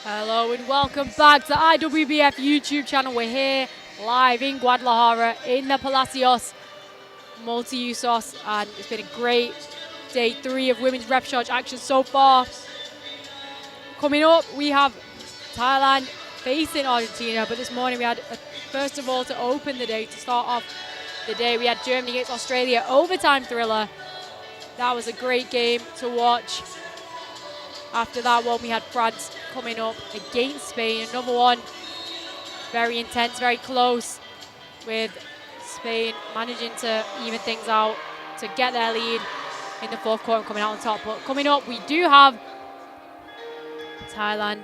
Hello and welcome back to the IWBF YouTube channel. We're here live in Guadalajara in the Palacios Multi-Usos, and it's been a great day 3 of women's repechage action so far. Coming up, we have Thailand facing Argentina, but this morning we had, first of all, to open the day, to start off the day, we had Germany against Australia, overtime thriller. That was a great game to watch. After that one, we had France coming up against Spain. Another one, very intense, very close, with Spain managing to even things out to get their lead in the fourth quarter and coming out on top. But coming up, we do have Thailand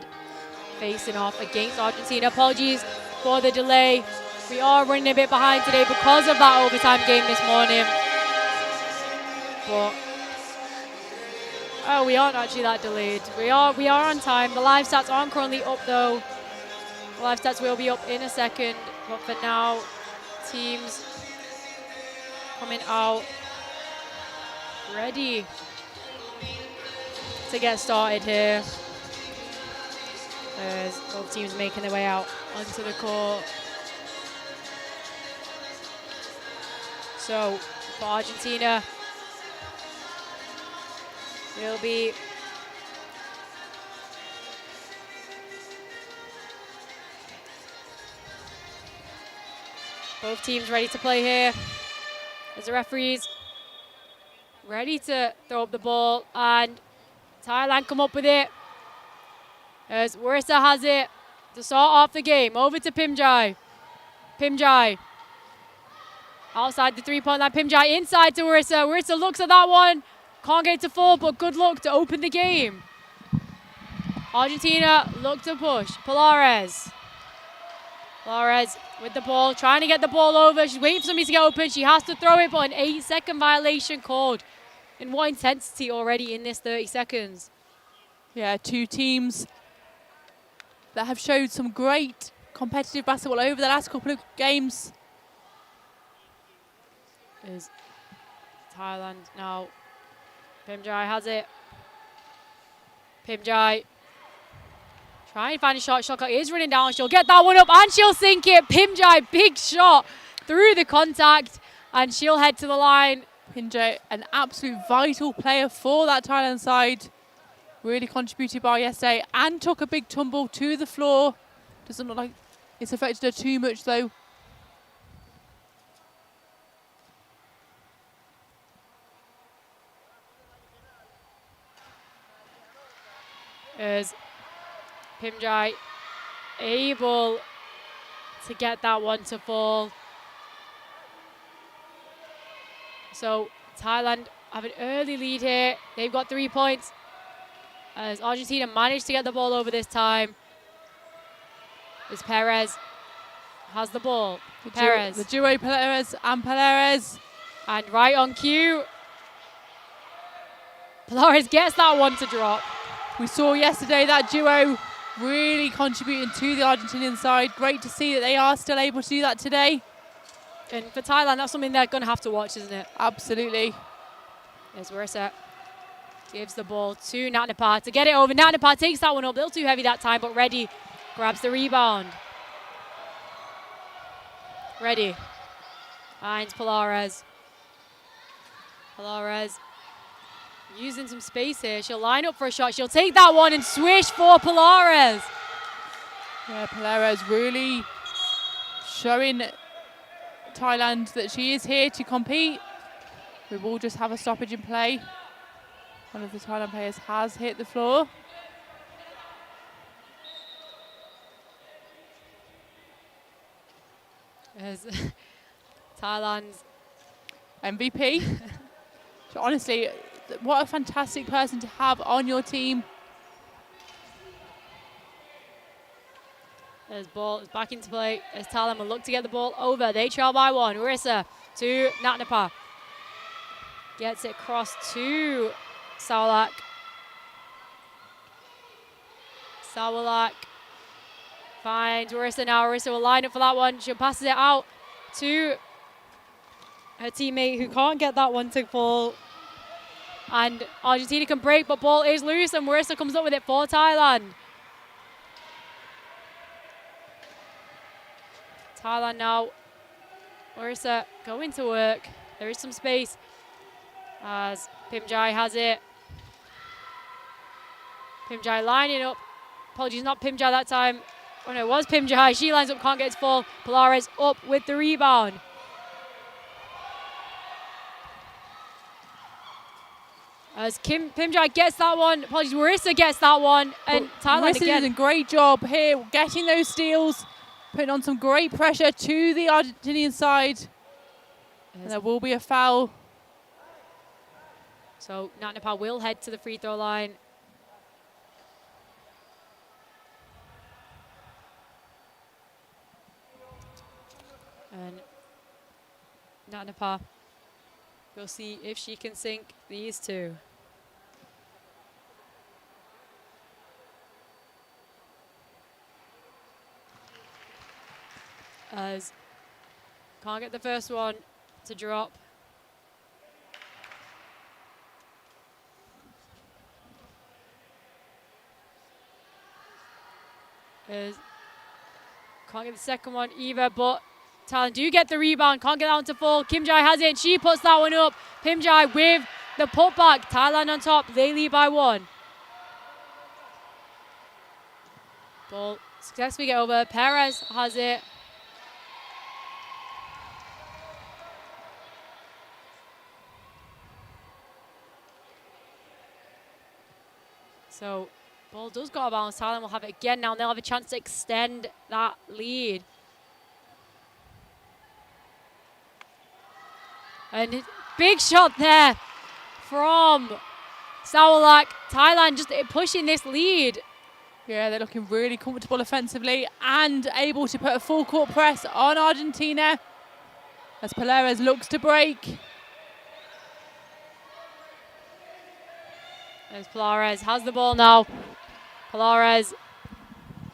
facing off against Argentina. Apologies for the delay. We are running a bit behind today because of that overtime game this morning. But oh, we aren't actually that delayed. We are on time. The live stats aren't currently up though. The live stats will be up in a second. But for now, teams coming out ready to get started here. There's both teams making their way out onto the court. So for Argentina, will be both teams ready to play here. As the referees ready to throw up the ball, and Thailand come up with it. As Warissa has it to start off the game. Over to Pimjai. Pimjai outside the three-point line. Pimjai inside to Warissa. Warissa looks at that one. Can't get it to fall, but good luck to open the game. Argentina look to push. Polares. Polares with the ball, trying to get the ball over. She's waiting for somebody to get open. She has to throw it, but an 8-second violation called. And what intensity already in this 30 seconds. Yeah, two teams that have showed some great competitive basketball over the last couple of games. Is Thailand now. Pimjai has it. Pimjai trying to find a shot. Shot clock is running down. She'll get that one up and she'll sink it. Pimjai, big shot through the contact, and she'll head to the line. Pimjai, an absolute vital player for that Thailand side. Really contributed by yesterday and took a big tumble to the floor. Doesn't look like it's affected her too much though. Is Pimjai able to get that one to fall. So Thailand have an early lead here. They've got 3 points. As Argentina managed to get the ball over this time. As Perez has the ball. Perez. The duo Perez and Perez. And right on cue, Polares gets that one to drop. We saw yesterday that duo really contributing to the Argentinian side. Great to see that they are still able to do that today. And for Thailand, that's something they're going to have to watch, isn't it? Absolutely. There's Warissa. Gives the ball to Natnapar to get it over. Natnapar takes that one up. A little too heavy that time, but Reddy grabs the rebound. Reddy finds Polares. Polares using some space here. She'll line up for a shot. She'll take that one and swish for Polares. Yeah, Polares really showing Thailand that she is here to compete. We will just have a stoppage in play. One of the Thailand players has hit the floor. As Thailand's MVP. So honestly, what a fantastic person to have on your team. As ball is back into play. As Thailand will look to get the ball over. They trail by 1. Warissa to Natnapar. Gets it across to Sawalak. Sawalak finds Warissa now. Warissa will line up for that one. She'll pass it out to her teammate who can't get that one to fall. And Argentina can break, but ball is loose, and Warissa comes up with it for Thailand. Thailand now. Orissa going to work. There is some space as Pimjai has it. Pimjai lining up. Apologies, not Pimjai that time. Oh no, it was Pimjai. She lines up, can't get it full. Polares up with the rebound. As Pimjai gets that one. Apologies, Orissa gets that one. And Thailand Orissa again. doing a great job here, getting those steals, putting on some great pressure to the Argentinian side. And there will be a foul. So Natnapal will head to the free throw line. And Natnapal, we'll see if she can sink these two. As can't get the first one to drop. As can't get the second one either, but Thailand do get the rebound, can't get that one to fall. Kimjai has it, and she puts that one up. Pimjai with the putback. Thailand on top, they lead by 1. Ball successfully get over. Perez has it. So ball does go out of bounds. Thailand will have it again now, and they'll have a chance to extend that lead. And big shot there from Saolak. Thailand just pushing this lead. Yeah, they're looking really comfortable offensively and able to put a full court press on Argentina as Polares looks to break. As Polares has the ball now. Polares,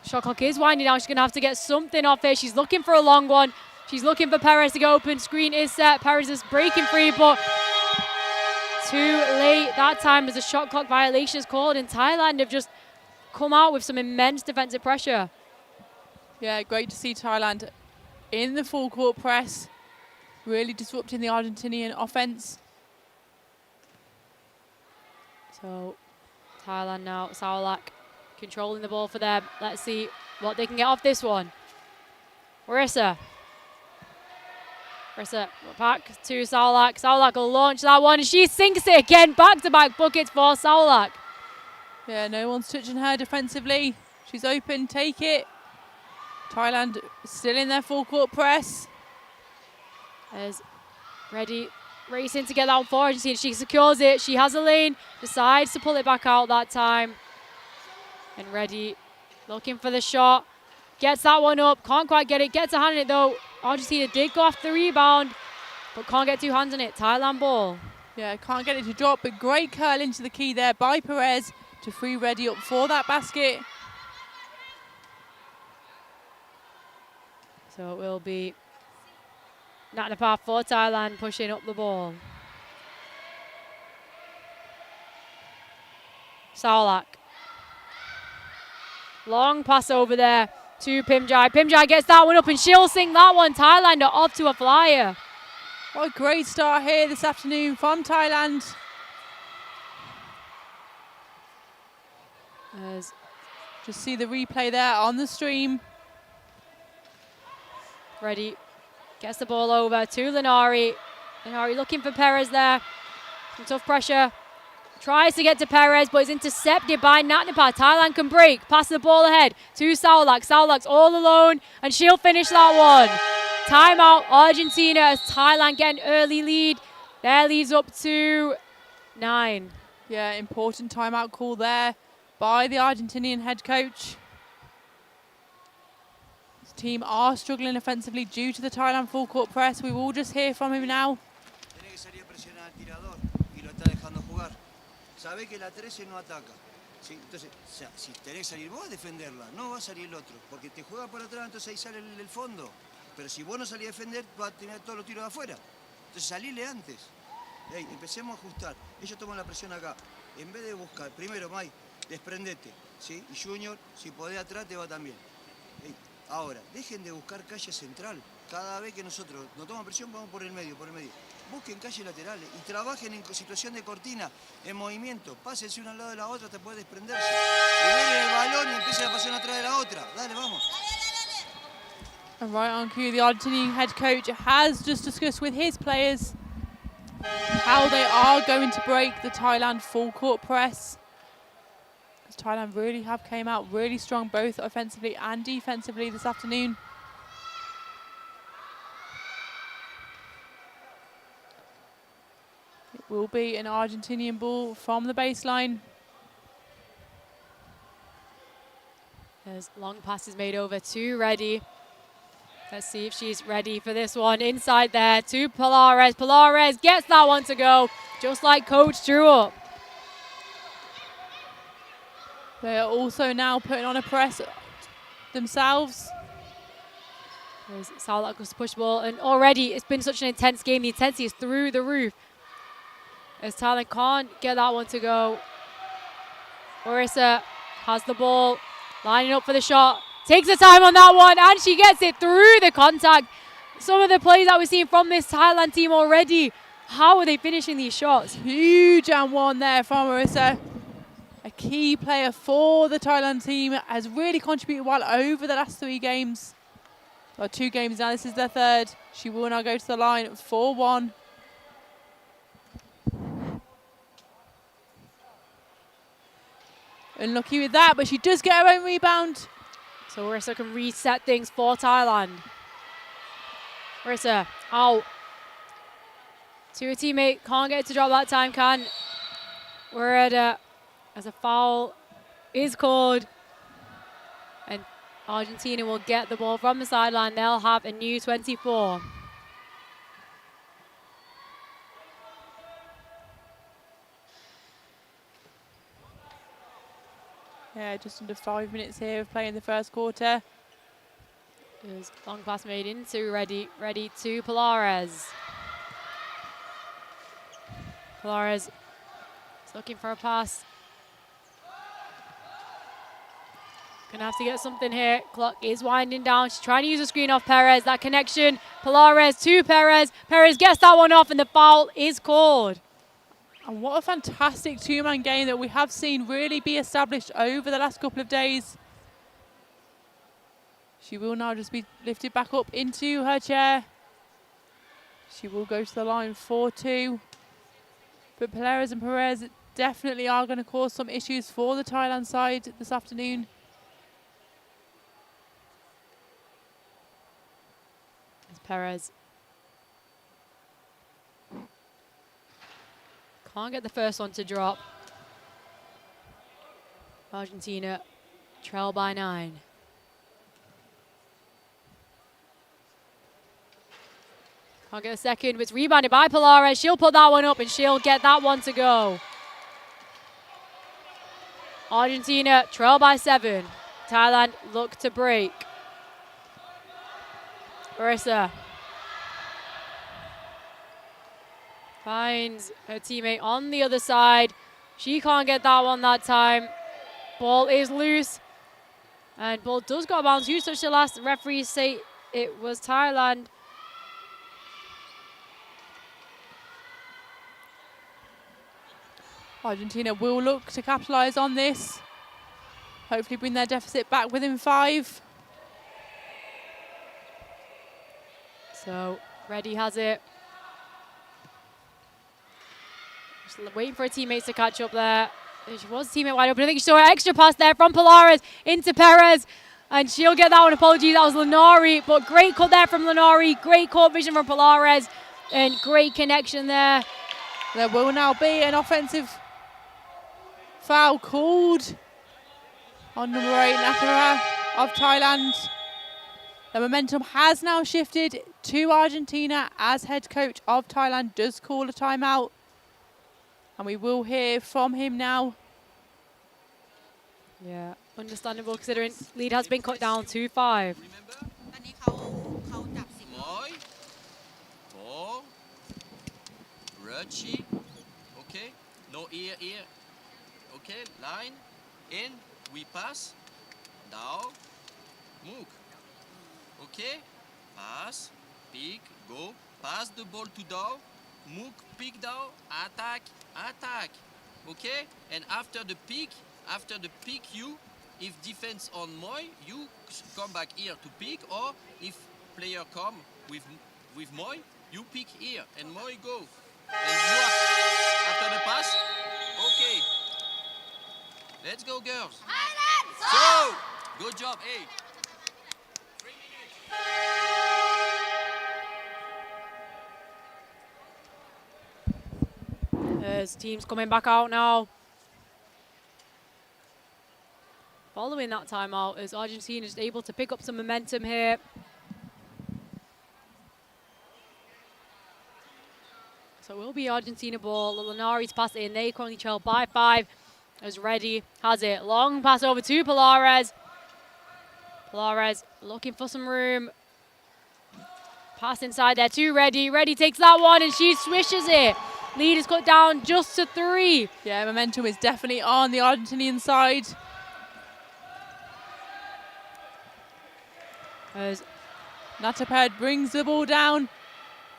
shot clock is winding down. She's going to have to get something off here. She's looking for a long one. She's looking for Perez to go open. Screen is set. Perez is breaking free, but too late that time as a shot clock violation is called, and Thailand have just come out with some immense defensive pressure. Yeah, great to see Thailand in the full court press, really disrupting the Argentinian offense. So Thailand now, Saolak controlling the ball for them. Let's see what they can get off this one. Orissa back to Saolak. Saolak will launch that one, and she sinks it again. Back-to-back buckets for Saolak. Yeah, no one's touching her defensively. She's open, take it. Thailand still in their full court press. Is ready, racing to get that one for Argentina. She secures it. She has a lane, decides to pull it back out that time. And ready, looking for the shot. Gets that one up, can't quite get it. Gets a hand in it though. Argentina did go off the rebound, but can't get 2 hands on it. Thailand ball. Yeah, can't get it to drop, but great curl into the key there by Perez to free ready up for that basket. So it will be Natnapal for Thailand pushing up the ball. Saolak. Long pass over there to Pimjai. Pimjai gets that one up and she'll sink that one. Thailand are off to a flyer. What a great start here this afternoon from Thailand. Just see the replay there on the stream. Ready, gets the ball over to Linari. Linari looking for Perez there. Some tough pressure. Tries to get to Perez, but is intercepted by Natnapal. Thailand can break. Pass the ball ahead to Saolak. Saolak's all alone, and she'll finish that one. Timeout, Argentina, as Thailand get an early lead. Their lead's up to 9. Yeah, important timeout call there by the Argentinian head coach. His team are struggling offensively due to the Thailand full court press. We will just hear from him now. Sabe que la 13 no ataca. ¿Sí? Entonces, si tenés que salir vos a defenderla, no va a salir el otro. Porque te juega por atrás, entonces ahí sale el fondo. Pero si vos no salís a defender, vas a tener todos los tiros de afuera. Entonces salile antes. Hey, empecemos a ajustar. Ellos toman la presión acá. En vez de buscar, primero, Mai, desprendete. ¿Sí? Y Junior, si podés atrás, te va también. Hey, Ahora, dejen de buscar calle central. Cada vez que nosotros nos tomamos presión, vamos por el medio, por el medio. Busquen calles laterales y trabajen en situación de cortina, en movimiento. Pásense una al lado de la otra hasta poder desprenderse. Liberen el balón y empiecen a pasar una atrás de la otra. Dale, vamos. And right on cue, the Argentinian head coach has just discussed with his players how they are going to break the Thailand full court press. As Thailand really have came out really strong, both offensively and defensively this afternoon. It will be an Argentinian ball from the baseline. There's long passes made over to Ready. Let's see if she's ready for this one. Inside there to Polares. Polares gets that one to go, just like Coach drew up. They are also now putting on a press themselves. There's Saul goes to push ball, and already it's been such an intense game. The intensity is through the roof. As Thailand can't get that one to go. Orissa has the ball, lining up for the shot. Takes the time on that one, and she gets it through the contact. Some of the plays that we're seeing from this Thailand team already, how are they finishing these shots? Huge and one there from Orissa. A key player for the Thailand team, has really contributed well over the last 3 games. Or 2 games now, this is their 3rd. She will now go to the line 4-1. Unlucky with that, but she does get her own rebound. So Orissa can reset things for Thailand. Orissa out to a teammate, can't get it to drop that time, can. Ureda, as a foul is called. And Argentina will get the ball from the sideline. They'll have a new 24. Yeah, just under 5 minutes here of playing the first quarter. There's long pass made into Ready to Polares. Polares is looking for a pass. Gonna have to get something here. Clock is winding down. She's trying to use the screen off Perez. That connection, Polares to Perez. Perez gets that one off, and the foul is called. And what a fantastic 2-man game that we have seen really be established over the last couple of days. She will now just be lifted back up into her chair. She will go to the line 4-2. But Polares and Perez definitely are going to cause some issues for the Thailand side this afternoon. It's Perez. Can't get the first one to drop. Argentina trail by 9. Can't get a second, but it's rebounded by Polares. She'll put that one up and she'll get that one to go. Argentina trail by 7. Thailand look to break. Orissa finds her teammate on the other side. She can't get that one that time. Ball is loose. And ball does go out of bounds. Who touched the last? Referees say it was Thailand. Argentina will look to capitalise on this. Hopefully bring their deficit back within 5. So Ready has it. Just waiting for her teammates to catch up there. She was a teammate wide open. I think she saw an extra pass there from Polares into Perez. And she'll get that one. Apologies, that was Lenari. But great cut there from Lenari. Great court vision from Polares. And great connection there. There will now be an offensive foul called on number 8, Nakara of Thailand. The momentum has now shifted to Argentina as head coach of Thailand does call a timeout. And we will hear from him now. Yeah, understandable considering lead has been cut down to 5. Rochi, okay, no ear, okay, line, in, we pass, down, move, Okay? Pass, pick, go. Pass the ball to down. Move, pick down, attack, attack. Okay? And after the pick you, if defense on Moy, you come back here to pick, or if player come with Moy, you pick here and Moy go. And you after the pass, okay. Let's go, girls. So, good job, hey. There's teams coming back out now. Following that timeout, as Argentina is able to pick up some momentum here. So it will be Argentina ball. Linari's pass in. They currently trail by 5. As Reddy has it. Long pass over to Pilares. Pilares looking for some room. Pass inside there to Reddy. Reddy takes that one and she swishes it. Lead is cut down just to 3. Yeah, momentum is definitely on the Argentinian side. As Natapad brings the ball down.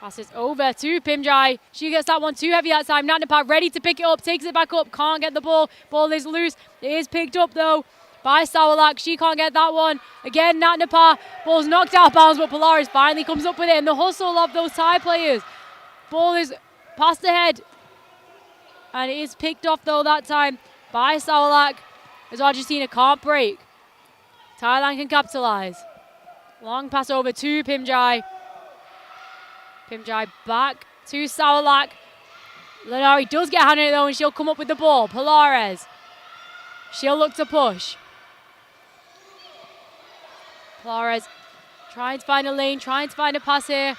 Passes over to Pimjai. She gets that one too heavy that time. Natapad ready to pick it up. Takes it back up. Can't get the ball. Ball is loose. It is picked up though by Sawalak. She can't get that one. Again, Natnapa. Ball's knocked out of bounds, but Polaris finally comes up with it in the hustle of those Thai players. Ball is passed ahead. And it is picked off though that time by Sawalak. As Argentina can't break. Thailand can capitalise. Long pass over to Pimjai. Pimjai back to Sawalak. Linari does get a hand on it though, and she'll come up with the ball. Pilares. She'll look to push. Pilares trying to find a lane, trying to find a pass here.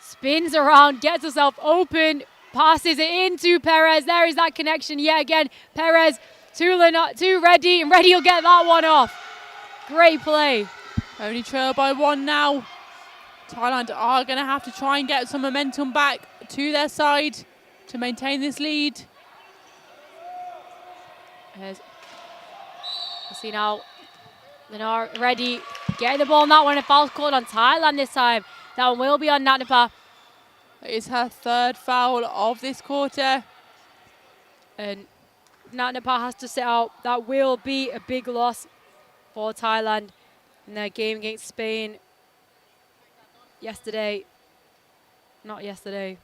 Spins around, gets herself open, passes it into Perez. There is that connection yet again. Perez to Reddy, and Reddy will get that one off. Great play. Only trail by 1 now. Thailand are going to have to try and get some momentum back to their side to maintain this lead. Let's see now. Linar Reddy getting the ball on that one. A foul called on Thailand this time. That one will be on Natnapa. It is her 3rd foul of this quarter. And Natnapa has to sit out. That will be a big loss for Thailand in their game against Spain yesterday. Not yesterday.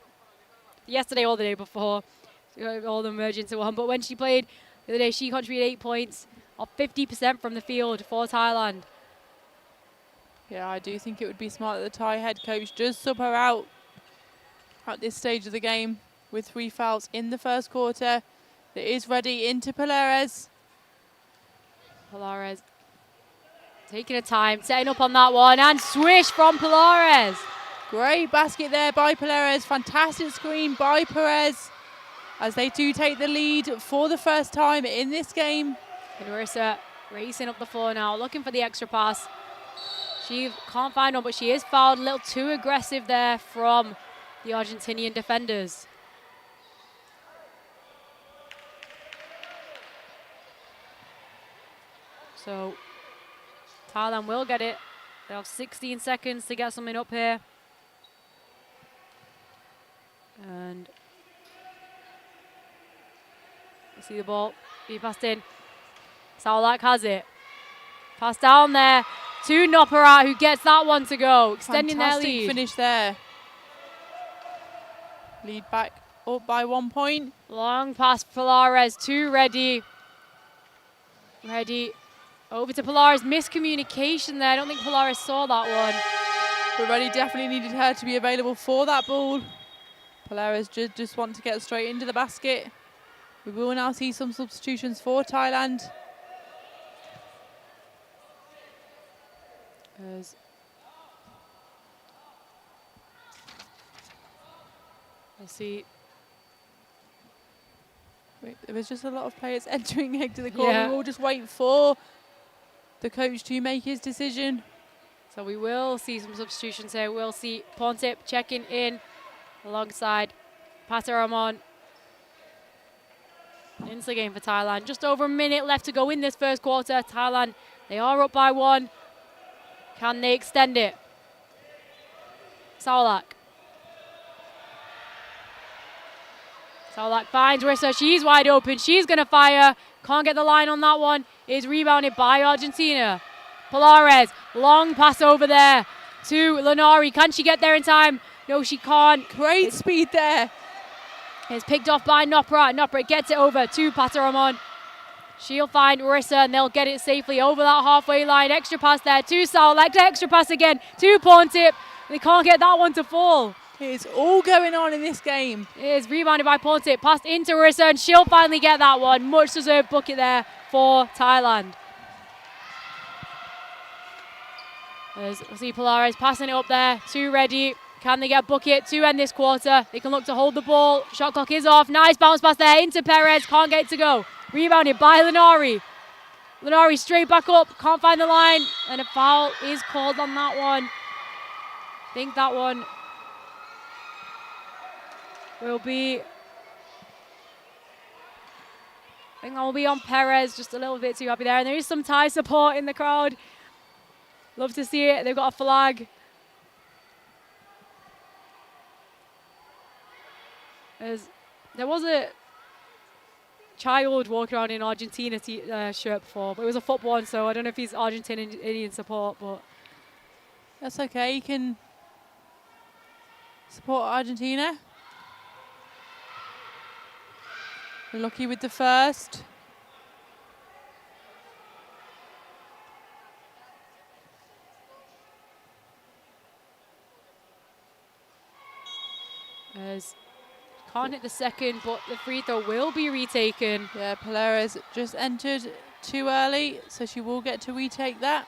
Yesterday or the day before. All of them merged into one. But when she played the other day, she contributed 8 points, or 50% from the field for Thailand. Yeah, I do think it would be smart that the Thai head coach does sub her out at this stage of the game with 3 fouls in the first quarter. It is ready into Pilares. Pilares taking a time, setting up on that one, and swish from Pilares. Great basket there by Pilares. Fantastic screen by Perez as they do take the lead for the first time in this game. And Marissa racing up the floor now, looking for the extra pass. She can't find one, but she is fouled. A little too aggressive there from the Argentinian defenders. So Thailand will get it. They have 16 seconds to get something up here. And you see the ball be passed in. Sawalak has it. Pass down there to Nopara, who gets that one to go, extending Fantastic their lead. Finish there. Lead back up by 1 point. Long pass, Pilares to Reddy. Reddy over to Pilares. Miscommunication there. I don't think Pilares saw that one. But Reddy definitely needed her to be available for that ball. Pilares just want to get straight into the basket. We will now see some substitutions for Thailand. We'll see. There was just a lot of players entering into the court. Yeah. We will just wait for the coach to make his decision. So we will see some substitutions here. We'll see Pontip checking in alongside Pataramon. Into the game for Thailand. Just over a minute left to go in this first quarter. Thailand, they are up by 1. Can they extend it? Saulak. Saulak finds Rissa. She's wide open. She's going to fire. Can't get the line on that one. Is rebounded by Argentina. Polares, long pass over there to Lanari. Can she get there in time? No, she can't. Great speed there. It's picked off by Nopra. Nopra gets it over to Pataramon. She'll find Rissa and they'll get it safely over that halfway line. Extra pass there to Saulak. Extra pass again to Pontip. They can't get that one to fall. It's all going on in this game. It is rebounded by Pontip. Passed into Rissa and she'll finally get that one. Much deserved bucket there for Thailand. We'll see Polares passing it up there to Reddy. Can they get a bucket to end this quarter? They can look to hold the ball. Shot clock is off. Nice bounce pass there into Perez. Can't get it to go. Rebounded by Lanari. Lanari straight back up. Can't find the line. And a foul is called on that one. I think that one will be... I think that will be on Perez. Just a little bit too happy there. And there is some Thai support in the crowd. Love to see it. They've got a flag. There was a child walking around in Argentina shirt before, but it was a football one, so I don't know if he's Argentinian support, but that's okay. You can support Argentina. Lucky with the first. As can't hit the second, but the free throw will be retaken. Yeah, Polares just entered too early, so she will get to retake that.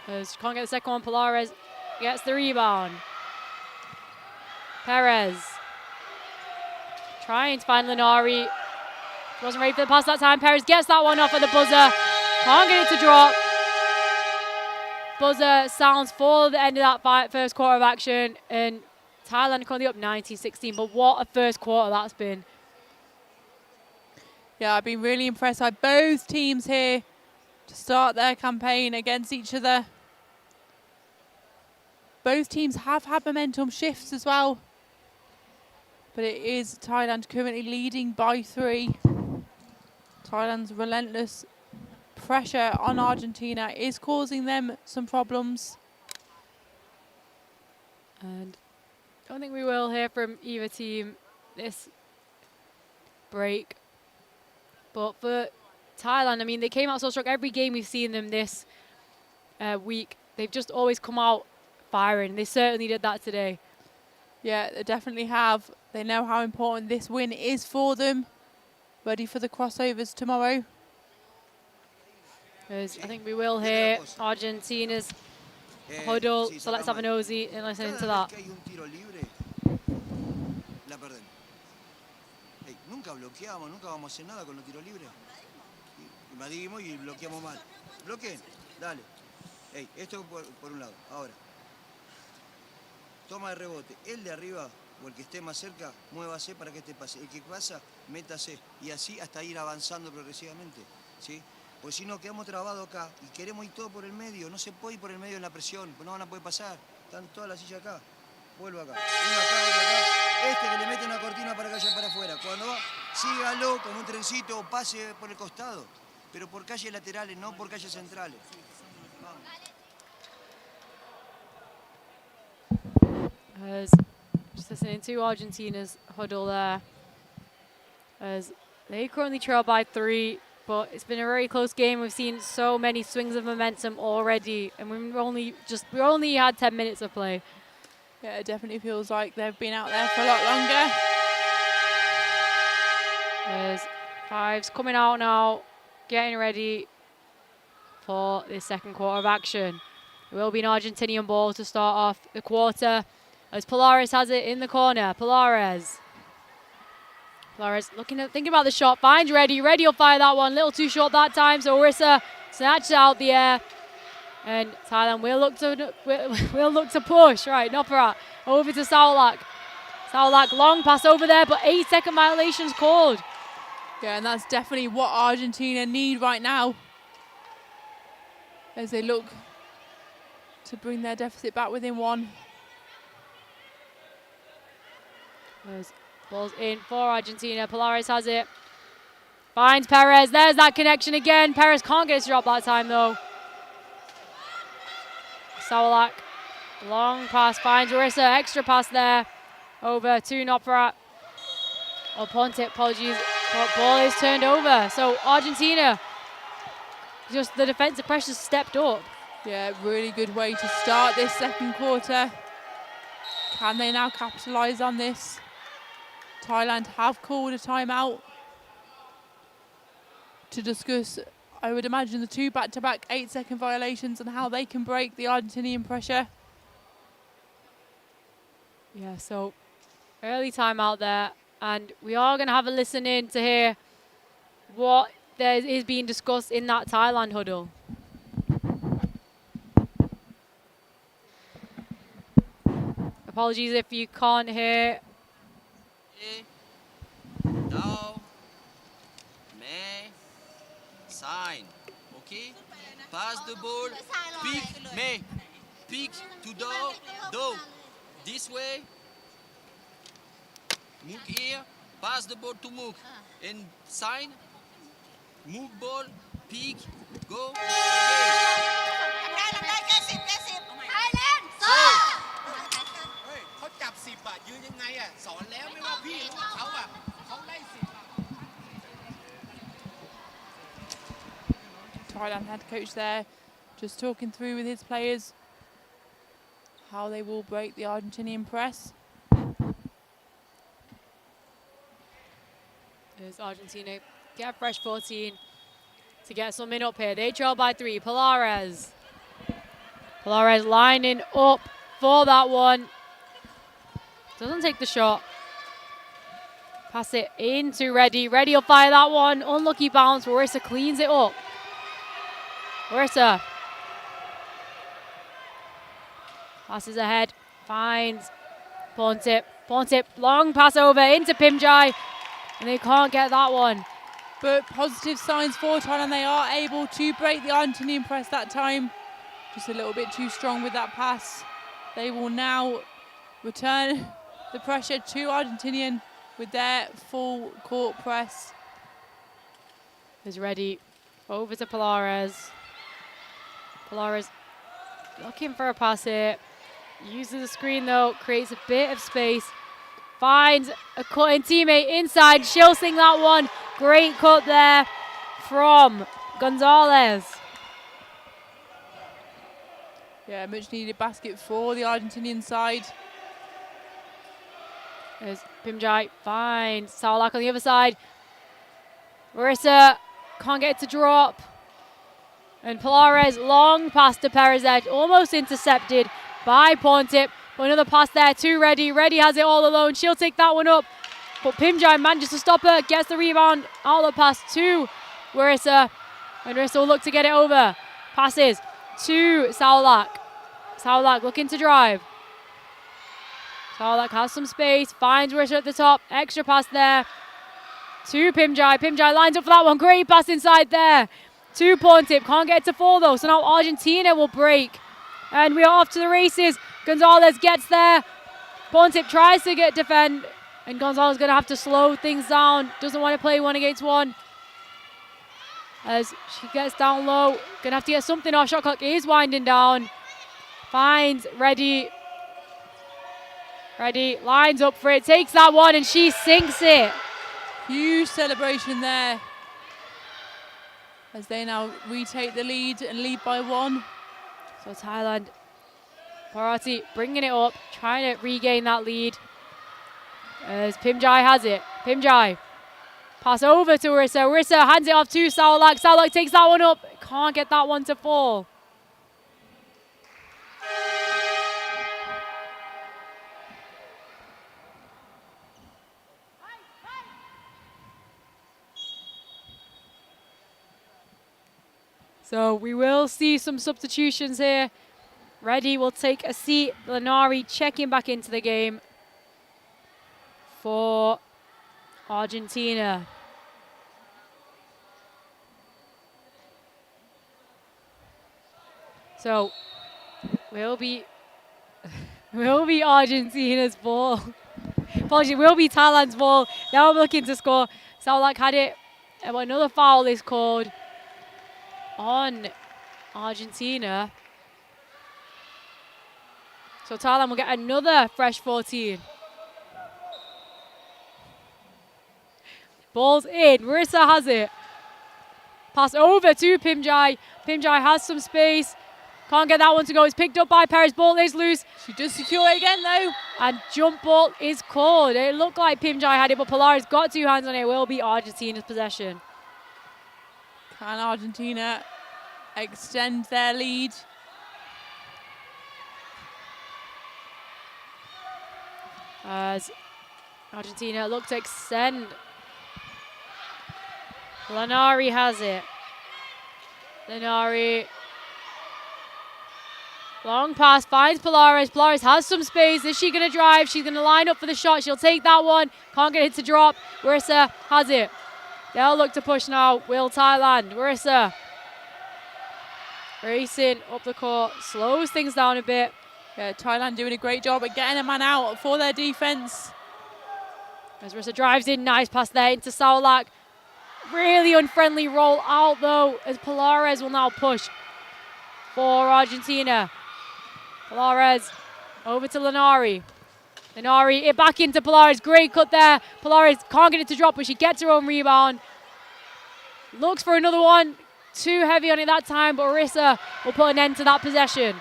As can't get the second one, Polares gets the rebound. Perez trying to find Lanari. Wasn't ready for the pass that time. Perez gets that one off at the buzzer. Can't get it to drop. Buzzer sounds for the end of that first quarter of action, and Thailand currently up 19-16, but what a first quarter that's been. Yeah, I've been really impressed by both teams here to start their campaign against each other. Both teams have had momentum shifts as well, but it is Thailand currently leading by 3. Thailand's relentless pressure on Argentina is causing them some problems. And I don't think we will hear from either team this break. But for Thailand, I mean, they came out so strong. Every game we've seen them this week, they've just always come out firing. They certainly did that today. Yeah, they definitely have. They know how important this win is for them. Ready for the crossovers tomorrow. I think we will hear Argentina's huddle, so let's have a nosy and listen to that. Nunca bloqueamos, nunca vamos a hacer nada con los tiros libres. Invadimos y bloqueamos mal. Bloqueen, dale. Hey, esto por un lado. Ahora, toma de rebote. El de arriba o el que esté más cerca, muévase para que este pase. El que pasa, métase. Y así hasta ir avanzando progresivamente. ¿Sí? Pues si no, quedamos trabados acá y queremos ir todo por el medio. No se puede ir por el medio en la presión, pues no van a poder pasar. Están todas las sillas acá. Vuelvo acá. Uno acá, otro acá. Este que le mete una cortina para que vaya para afuera. Cuando va, sígalo con un trencito o pase por el costado. Pero por calles laterales, no por calles centrales. As just listening to Argentina's huddle there. As they currently trail by 3. But it's been a very close game. We've seen so many swings of momentum already, and we only had 10 minutes of play. Yeah, it definitely feels like they've been out there for a lot longer. There's Fives coming out now, getting ready for this second quarter of action. It will be an Argentinian ball to start off the quarter, as Polares has it in the corner. Polares thinking about the shot, finds Reddy. Reddy will fire that one, a little too short that time, so Orissa snatches out the air. And Thailand will look to push. Right, Noparat over to Saulak. Saulak, long pass over there, but 8-second violations called. Yeah, and that's definitely what Argentina need right now as they look to bring their deficit back within one. There's balls in for Argentina. Polaris has it. Finds Perez. There's that connection again. Perez can't get his drop that time though. Sawalak. Long pass. Finds Larissa. Extra pass there. Over to Noprat. Or Ponte. Apologies. But ball is turned over. So Argentina, just the defensive pressure stepped up. Yeah, really good way to start this second quarter. Can they now capitalise on this? Thailand have called a timeout to discuss, I would imagine, the two back-to-back 8-second violations and how they can break the Argentinian pressure. Yeah, so early timeout there. And we are going to have a listen in to hear what there is being discussed in that Thailand huddle. Apologies if you can't hear. Down. Mais. Sign. Okay? Pass the ball. Pick. Mais. Pick to do. This way. Mook here. Pass the ball to Mook. And sign. Mook ball. Pick. Go. Again. เขาจับ10 ยืนยังไงอ่ะสอนแล้วไม่ว่าพี่หรือว่าเขาอ่ะเขาไล่10 Thailand head coach there just talking through with his players how they will break the Argentinian press. There's Argentina. Get fresh 14 to get something up here. They trail by 3. Polares. Polares lining up for that one. Doesn't take the shot. Pass it into Reddy. Reddy will fire that one. Unlucky bounce. Larissa cleans it up. Larissa. Passes ahead. Finds Ponte. Ponte. Long pass over into Pimjai. And they can't get that one. But positive signs for Thailand. They are able to break the Argentinian press that time. Just a little bit too strong with that pass. They will now return the pressure to Argentinian with their full court press. Is ready. Over to Polares. Polares looking for a pass here. Uses the screen though. Creates a bit of space. Finds a cutting teammate inside. She'll sing that one. Great cut there from Gonzalez. Yeah, much needed basket for the Argentinian side. There's Pimjai. Finds Sawalak on the other side. Larissa can't get it to drop. And Polares long pass to Perez edge. Almost intercepted by Ponte. But another pass there to Reddy. Reddy has it all alone. She'll take that one up. But Pimjai manages to stop her. Gets the rebound. Outlet pass to Larissa. And Larissa will look to get it over. Passes to Sawalak. Sawalak looking to drive. Sawalak has some space. Finds Larissa at the top. Extra pass there to Pimjai. Pimjai lines up for that one. Great pass inside there to Ponte. Can't get it to fall though. So now Argentina will break. And we are off to the races. Gonzalez gets there. Ponte tries to get defend. And Gonzalez is going to have to slow things down. Doesn't want to play 1-against-1. As she gets down low. Going to have to get something off. Shot clock is winding down. Finds Reddy. Reddy lines up for it. Takes that one and she sinks it. Huge celebration there as they now retake the lead and lead by 1. So Thailand, Parati bringing it up, trying to regain that lead. As Pimjai has it. Pimjai. Pass over to Larissa. Larissa hands it off to Sawalak. Sawalak takes that one up. Can't get that one to fall. So we will see some substitutions here. Reddy will take a seat. Lanari checking back into the game for Argentina. So will be Argentina's ball. Apologies, will be Thailand's ball. Now I'm looking to score. Saulak had it. And another foul is called on Argentina. So Thailand will get another fresh 14. Ball's in. Marissa has it. Pass over to Pimjai. Pimjai has some space. Can't get that one to go. It's picked up by Perez. Ball is loose. She does secure it again though. And jump ball is called. It looked like Pimjai had it, but Pilar's got two hands on it. It will be Argentina's possession. Can Argentina extend their lead? As Argentina look to extend. Lanari has it. Lanari. Long pass, finds Pilares. Pilares has some space. Is she going to drive? She's going to line up for the shot. She'll take that one. Can't get it to drop. Marissa has it. They'll look to push now. Will Thailand. Marissa. Racing up the court. Slows things down a bit. Yeah, Thailand doing a great job at getting a man out for their defense. As Marissa drives in. Nice pass there into Saulak. Really unfriendly roll out though, as Pilares will now push for Argentina. Pilares over to Lanari. Lanari, it back into Pilares. Great cut there. Pilares can't get it to drop, but she gets her own rebound. Looks for another one. Too heavy on it that time, but Marissa will put an end to that possession.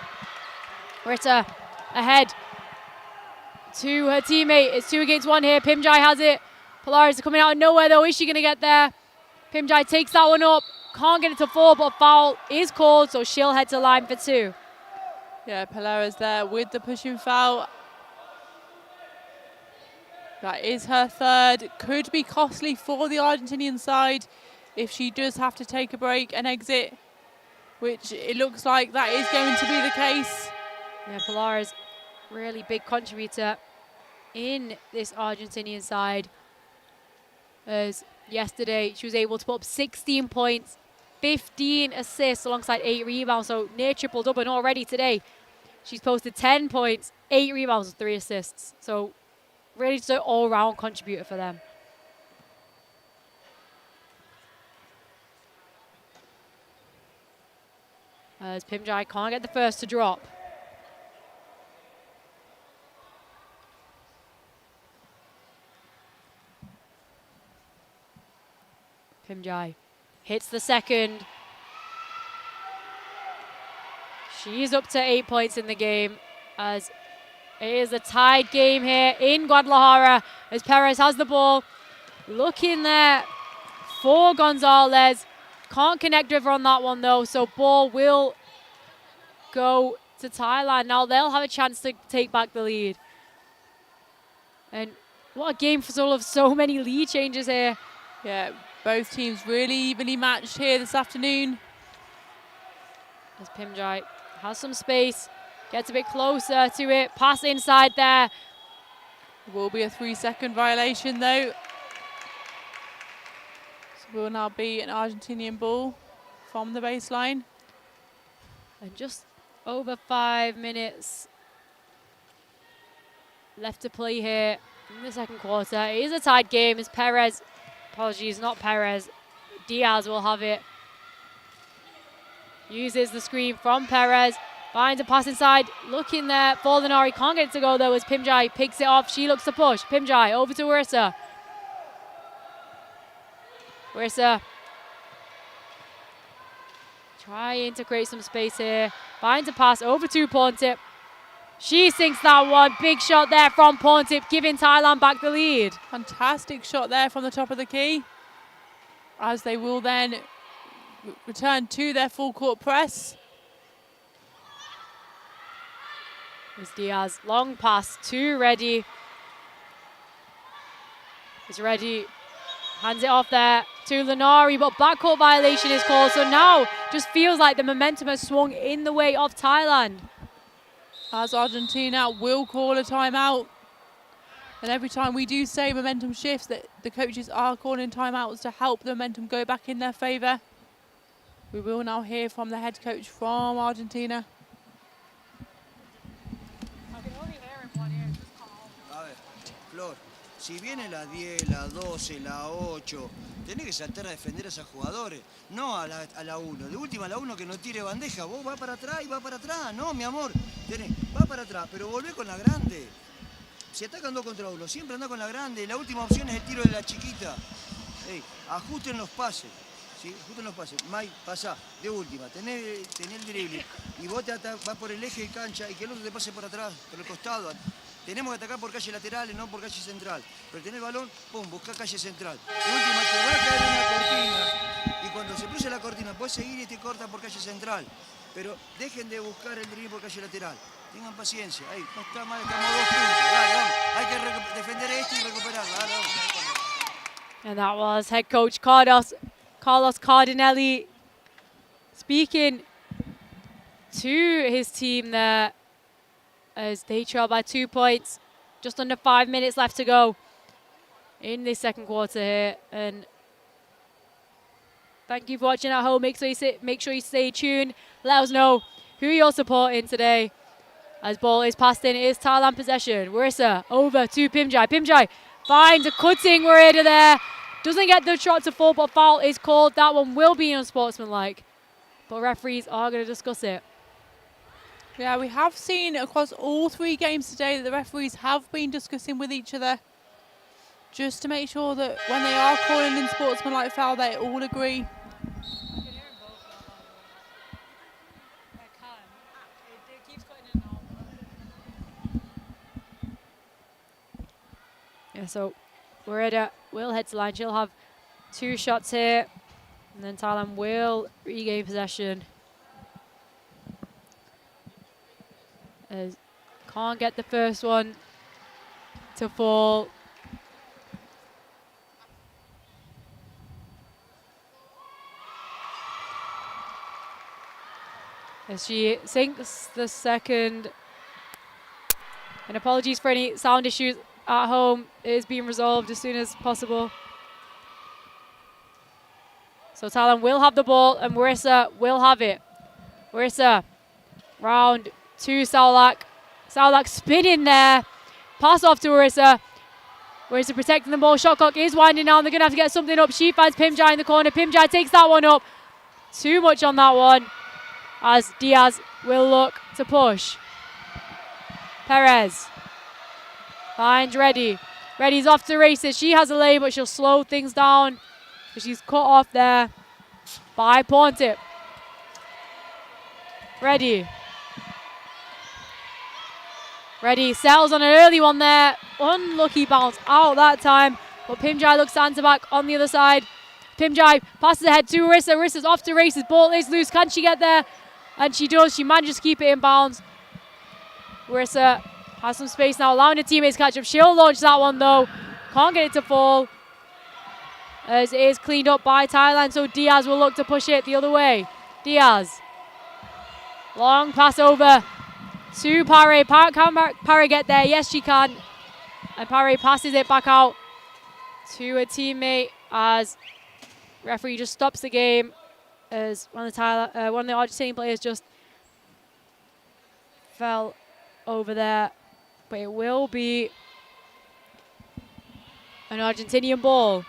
Marissa ahead to her teammate. It's 2 against 1 here. Pimjai has it. Pilares coming out of nowhere though. Is she going to get there? Pimjai takes that one up. Can't get it to fall, but a foul is called, so she'll head to line for 2. Yeah, Pilares there with the pushing foul. That is her third. Could be costly for the Argentinian side if she does have to take a break and exit, which it looks like that is going to be the case. Yeah, Pilares, really big contributor in this Argentinian side. As yesterday, she was able to put up 16 points, 15 assists alongside 8 rebounds, so near triple-double. And already today, she's posted 10 points, 8 rebounds, and 3 assists. So really just an all-round contributor for them. As Pimjai can't get the first to drop. Pimjai hits the second. She's up to 8 points in the game, as it is a tied game here in Guadalajara, as Perez has the ball. Looking there for Gonzalez. Can't connect with her on that one though, so ball will go to Thailand. Now they'll have a chance to take back the lead. And what a game full of so many lead changes here. Yeah, both teams really evenly matched here this afternoon. As Pimjai has some space, gets a bit closer to it, pass inside there. Will be a 3-second violation though. So will now be an Argentinian ball from the baseline. And just over 5 minutes left to play here in the second quarter. It is a tied game as Perez, apologies, not Perez, Diaz will have it. Uses the screen from Perez, finds a pass inside, looking there for Lanari, can't get it to go though as Pimjai picks it off. She looks to push. Pimjai over to Marissa. Marissa trying to create some space here, finds a pass over to Pontip. She sinks that one. Big shot there from Pontip, giving Thailand back the lead. Fantastic shot there from the top of the key, as they will then return to their full court press. Is Diaz, long pass to Reddy. Is Reddy, hands it off there to Lanari, but backcourt violation is called. So now just feels like the momentum has swung in the way of Thailand. As Argentina will call a timeout. And every time we do say momentum shifts, that the coaches are calling timeouts to help the momentum go back in their favour. We will now hear from the head coach from Argentina. A ver, Flor, si viene la 10, la 12, la 8, tenés que saltar a defender a esos jugadores, no a la 1. De última, a la 1 que no tire bandeja, vos va para atrás y va para atrás. No, mi amor, va para atrás, pero volvé con la grande. Si atacan 2 contra 1, siempre anda con la grande. La última opción es el tiro de la chiquita. Ey, ajusten los pases. ¿Sí? Ajusten los pases. May, pasá, de última, tenés el drible. Y vos vas por el eje de cancha y que el otro te pase por atrás, por el costado. Tenemos que atacar por calle laterales, no por calle central. Pero tenés el balón, pum, buscá calle central. De última, te va a caer una cortina. Y cuando se cruce la cortina, podés seguir y te corta por calle central. Pero dejen de buscar el drible por calle lateral. Tengan paciencia. Ahí, no está mal, estamos 2 puntos. Dale, vamos. Hay que defender esto y recuperarlo. Dale, vamos. And that was head coach Carlos Cardinelli speaking to his team there as they trail by 2 points. Just under 5 minutes left to go in this second quarter here. And thank you for watching at home. Make sure you stay tuned. Let us know who you're supporting today. As ball is passed in, it is Thailand possession. Warissa over to Pimjai. Pimjai finds a cutting Warida there. Doesn't get the shot to fall, but foul is called. That one will be unsportsmanlike. But referees are going to discuss it. Yeah, we have seen across all 3 games today that the referees have been discussing with each other just to make sure that when they are calling an unsportsmanlike foul, they all agree. Yeah, so Warida will head to line. She'll have 2 shots here. And then Thailand will regain possession. As can't get the first one to fall. As she sinks the second. And apologies for any sound issues at home. It is being resolved as soon as possible. So Thailand will have the ball and Warissa will have it. Warissa round to Saulak. Saulak spinning there. Pass off to Warissa. Warissa protecting the ball. Shot clock is winding down. They're going to have to get something up. She finds Pimjai in the corner. Pimjai takes that one up. Too much on that one. As Diaz will look to push. Perez finds Reddy. Reddy's off to races. She has a lay, but she'll slow things down. She's cut off there by Pontip. Reddy. Reddy settles on an early one there. Unlucky bounce out that time. But Pimjai looks to answer back on the other side. Pimjai passes ahead to Warissa. Warissa's off to races. Ball is loose. Can she get there? And she does. She manages to keep it in bounds. Warissa has some space now, allowing her teammates to catch up. She'll launch that one though. Can't get it to fall. As it is cleaned up by Thailand, so Diaz will look to push it the other way. Diaz. Long pass over to Pare. Can Pare get there? Yes, she can. And Pare passes it back out to a teammate as referee just stops the game as one of the Argentinian players just fell over there. But it will be an Argentinian ball.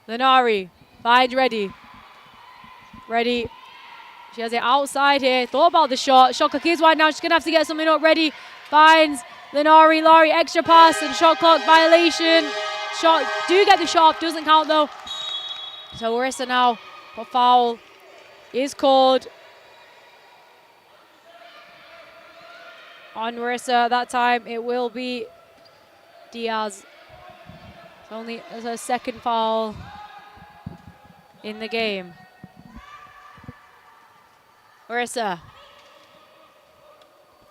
Lenari finds Reddy. Reddy, she has it outside here. Thought about the shot. Shot clock is wide now. She's going to have to get something up. Reddy finds Lenari. Lari, extra pass and shot clock violation. Shot, do get the shot off. Doesn't count though. So Warissa now, but foul is called on Warissa. That time it will be Diaz. It's only as her second foul in the game. Warissa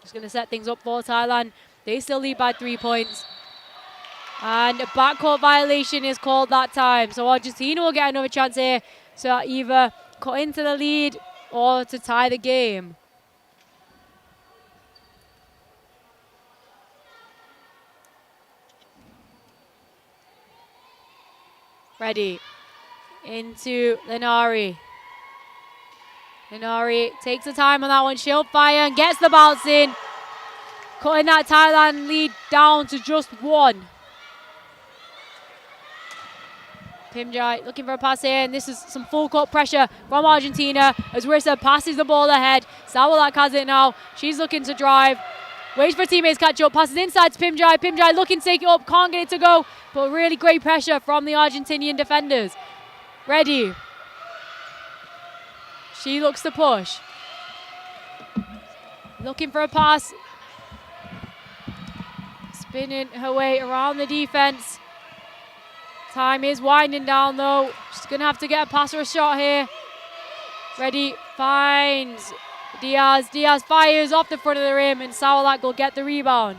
just going to set things up for Thailand. They still lead by 3 points. And a backcourt violation is called that time. So Argentina will get another chance here to either cut into the lead or to tie the game. Reddy into Linari. Linari takes the time on that one. She'll fire and gets the bounce in. Cutting that Thailand lead down to just 1. Pimjai looking for a pass here, and this is some full court pressure from Argentina as Rissa passes the ball ahead. Sawalak has it now. She's looking to drive. Waits for teammates to catch up. Passes inside to Pimjai. Pimjai looking to take it up. Can't get it to go. But really great pressure from the Argentinian defenders. Ready. She looks to push. Looking for a pass. Spinning her way around the defense. Time is winding down though. She's going to have to get a pass or a shot here. Ready, finds Diaz. Diaz fires off the front of the rim and Sawalak will get the rebound.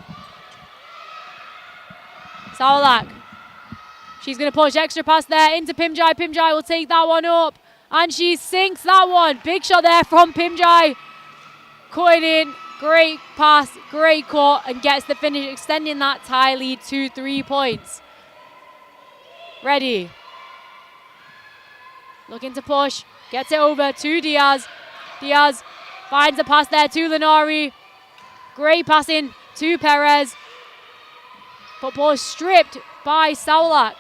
Sawalak. She's going to push extra pass there into Pimjai. Pimjai will take that one up and she sinks that one. Big shot there from Pimjai. Cutting in. Great pass, great cut and gets the finish, extending that tie lead to 3 points. Ready. Looking to push. Gets it over to Diaz. Diaz finds a pass there to Linari. Great passing to Perez. But ball is stripped by Sawalak.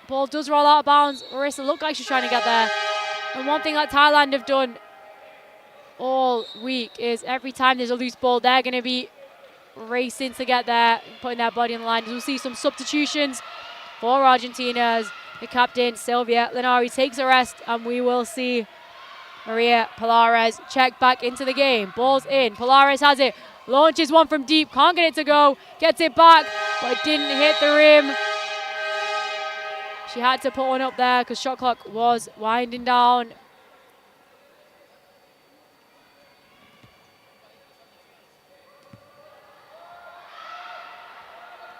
Ball does roll out of bounds. Marissa looked like she's trying to get there. And one thing that Thailand have done all week is every time there's a loose ball, they're going to be racing to get there, putting their body on the line. We'll see some substitutions for Argentina as the captain, Sylvia Linari, takes a rest, and we will see Maria Polares check back into the game. Ball's in. Polares has it. Launches one from deep. Can't get it to go. Gets it back, but it didn't hit the rim. She had to put one up there because shot clock was winding down.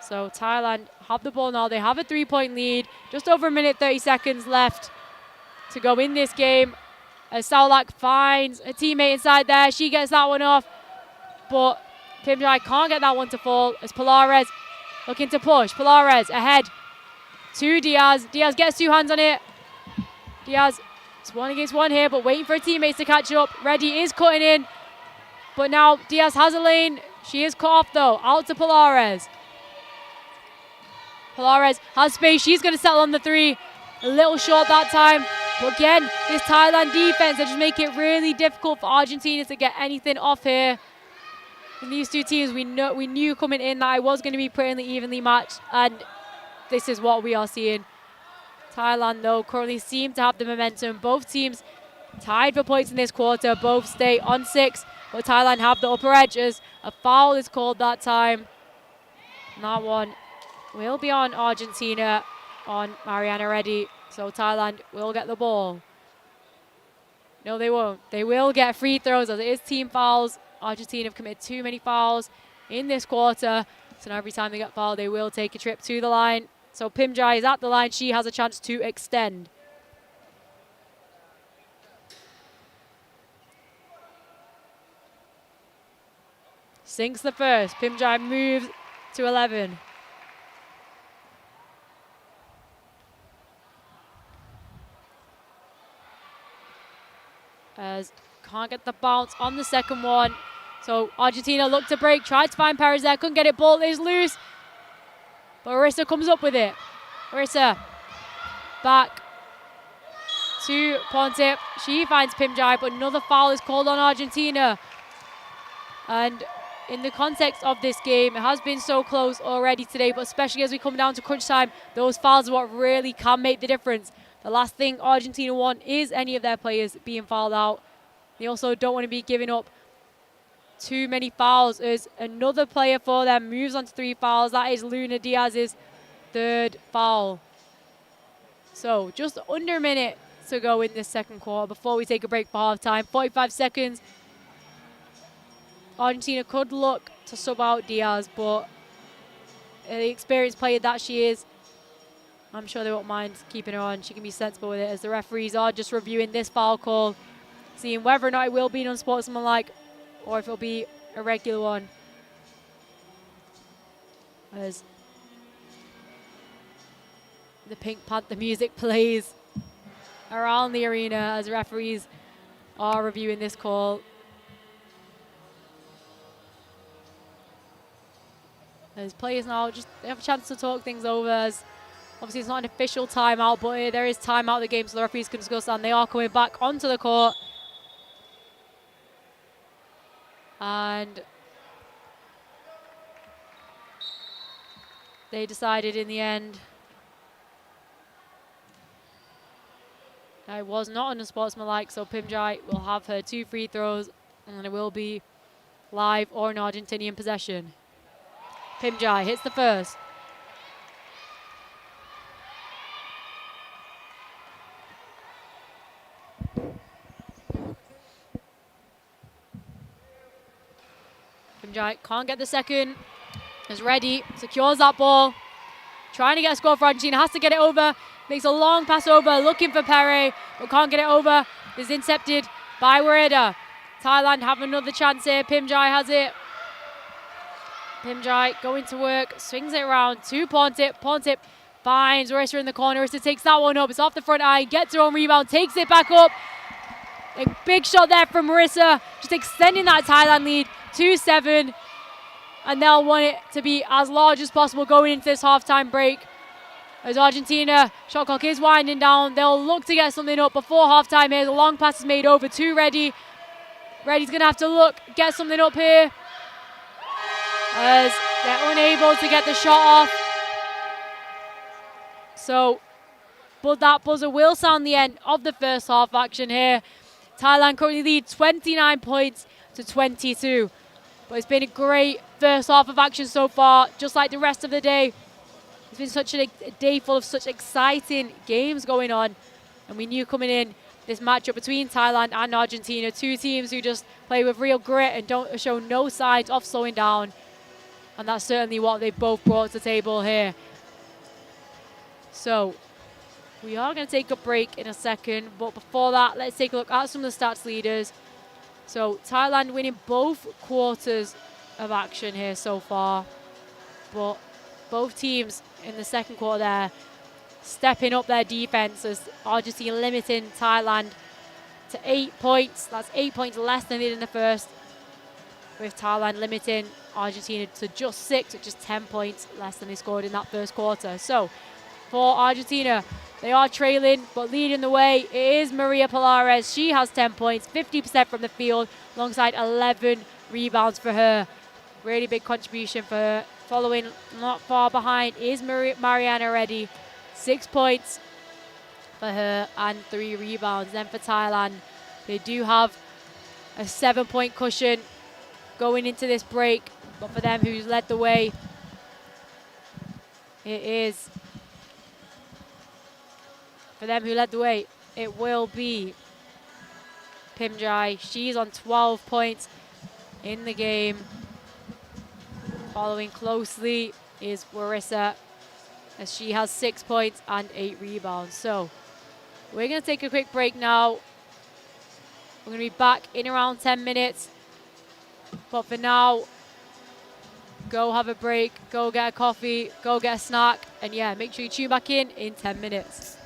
So Thailand have the ball now. They have a 3-point lead. Just over a minute, 30 seconds left to go in this game. As Sawalak finds a teammate inside there. She gets that one off. But Pimjai can't get that one to fall. As Polares looking to push. Polares ahead to Diaz. Diaz gets 2 hands on it. Diaz, it's 1 against 1 here, but waiting for her teammates to catch up. Reddy is cutting in. But now Diaz has a lane. She is cut off though. Out to Polares. Polares has space. She's going to settle on the 3. A little short that time. But again, this Thailand defense, they just make it really difficult for Argentina to get anything off here. And these two teams, we knew coming in that it was going to be pretty evenly matched. And this is what we are seeing. Thailand, though, currently seem to have the momentum. Both teams tied for points in this quarter. Both stay on 6. But Thailand have the upper edge as a foul is called that time. And that one will be on Argentina, on Mariana Reddy. So Thailand will get the ball. No, they won't. They will get free throws as it is team fouls. Argentina have committed too many fouls in this quarter. So now every time they get fouled, they will take a trip to the line. So Pimjai is at the line. She has a chance to extend. Sinks the first. Pimjai moves to 11. As can't get the bounce on the second one. So Argentina looked to break, tried to find Perez there, couldn't get it, ball is loose. But Marissa comes up with it. Marissa back to Pontip. She finds Pimjai, but another foul is called on Argentina. And in the context of this game, it has been so close already today, but especially as we come down to crunch time, those fouls are what really can make the difference. The last thing Argentina want is any of their players being fouled out. They also don't want to be giving up too many fouls as another player for them moves on to 3 fouls. That is Luna Diaz's 3rd foul. So just under a minute to go in this second quarter before we take a break for halftime. 45 seconds. Argentina could look to sub out Diaz, but the experienced player that she is, I'm sure they won't mind keeping her on. She can be sensible with it as the referees are just reviewing this foul call, seeing whether or not it will be an unsportsmanlike or if it'll be a regular one. As the Pink Panther music plays. around the arena as referees are reviewing this call. As players now just have a chance to talk things over. As obviously, it's not an official timeout, but there is timeout of the game, so the referees can discuss, and they are coming back onto the court. And they decided in the end that it was not unsportsmanlike, so Pimjai will have her 2 free throws, and it will be live or an Argentinian possession. Pimjai hits the first. Pimjai can't get the second. Is ready, secures that ball. Trying to get a score for Argentina, has to get it over. Makes a long pass over, looking for Pere, but can't get it over. Is intercepted by Wareda. Thailand have another chance here. Pimjai has it. Pimjai going to work, swings it around to Pontip. Pontip finds Orissa in the corner. Orissa takes that one up. It's off the front eye, gets her own rebound, takes it back up. A big shot there from Orissa, just extending that Thailand lead to 7. And they'll want it to be as large as possible going into this halftime break. As Argentina, shot clock is winding down. They'll look to get something up before halftime here. The long pass is made over to Reddy. Reddy's going to have to look, get something up here, as they're unable to get the shot off. So, but that buzzer will sound the end of the first half action here. Thailand currently lead 29 points to 22. But it's been a great first half of action so far, just like the rest of the day. It's been such a day full of such exciting games going on. And we knew coming in this matchup between Thailand and Argentina, 2 teams who just play with real grit and don't show no signs of slowing down. And that's certainly what they both brought to the table here. So, we are going to take a break in a second. But before that, let's take a look at some of the stats leaders. So, Thailand winning both quarters of action here so far. But both teams in the second quarter there stepping up their defense, as Argentina limiting Thailand to 8 points. That's 8 points less than they did in the first, with Thailand limiting Argentina to just 6, which is 10 points less than they scored in that first quarter. So for Argentina, they are trailing, but leading the way is Maria Polares. She has 10 points, 50% from the field, alongside 11 rebounds for her. Really big contribution for her. Following not far behind is Mariana Reddy, 6 points for her and 3 rebounds. Then for Thailand, they do have a 7-point cushion going into this break, but for them who's led the way, it will be Pimjai. She's on 12 points in the game. Following closely is Warissa, as she has 6 points and 8 rebounds. So we're going to take a quick break now. We're going to be back in around 10 minutes. But for now, go have a break, go get a coffee, go get a snack, and yeah, make sure you tune back in 10 minutes.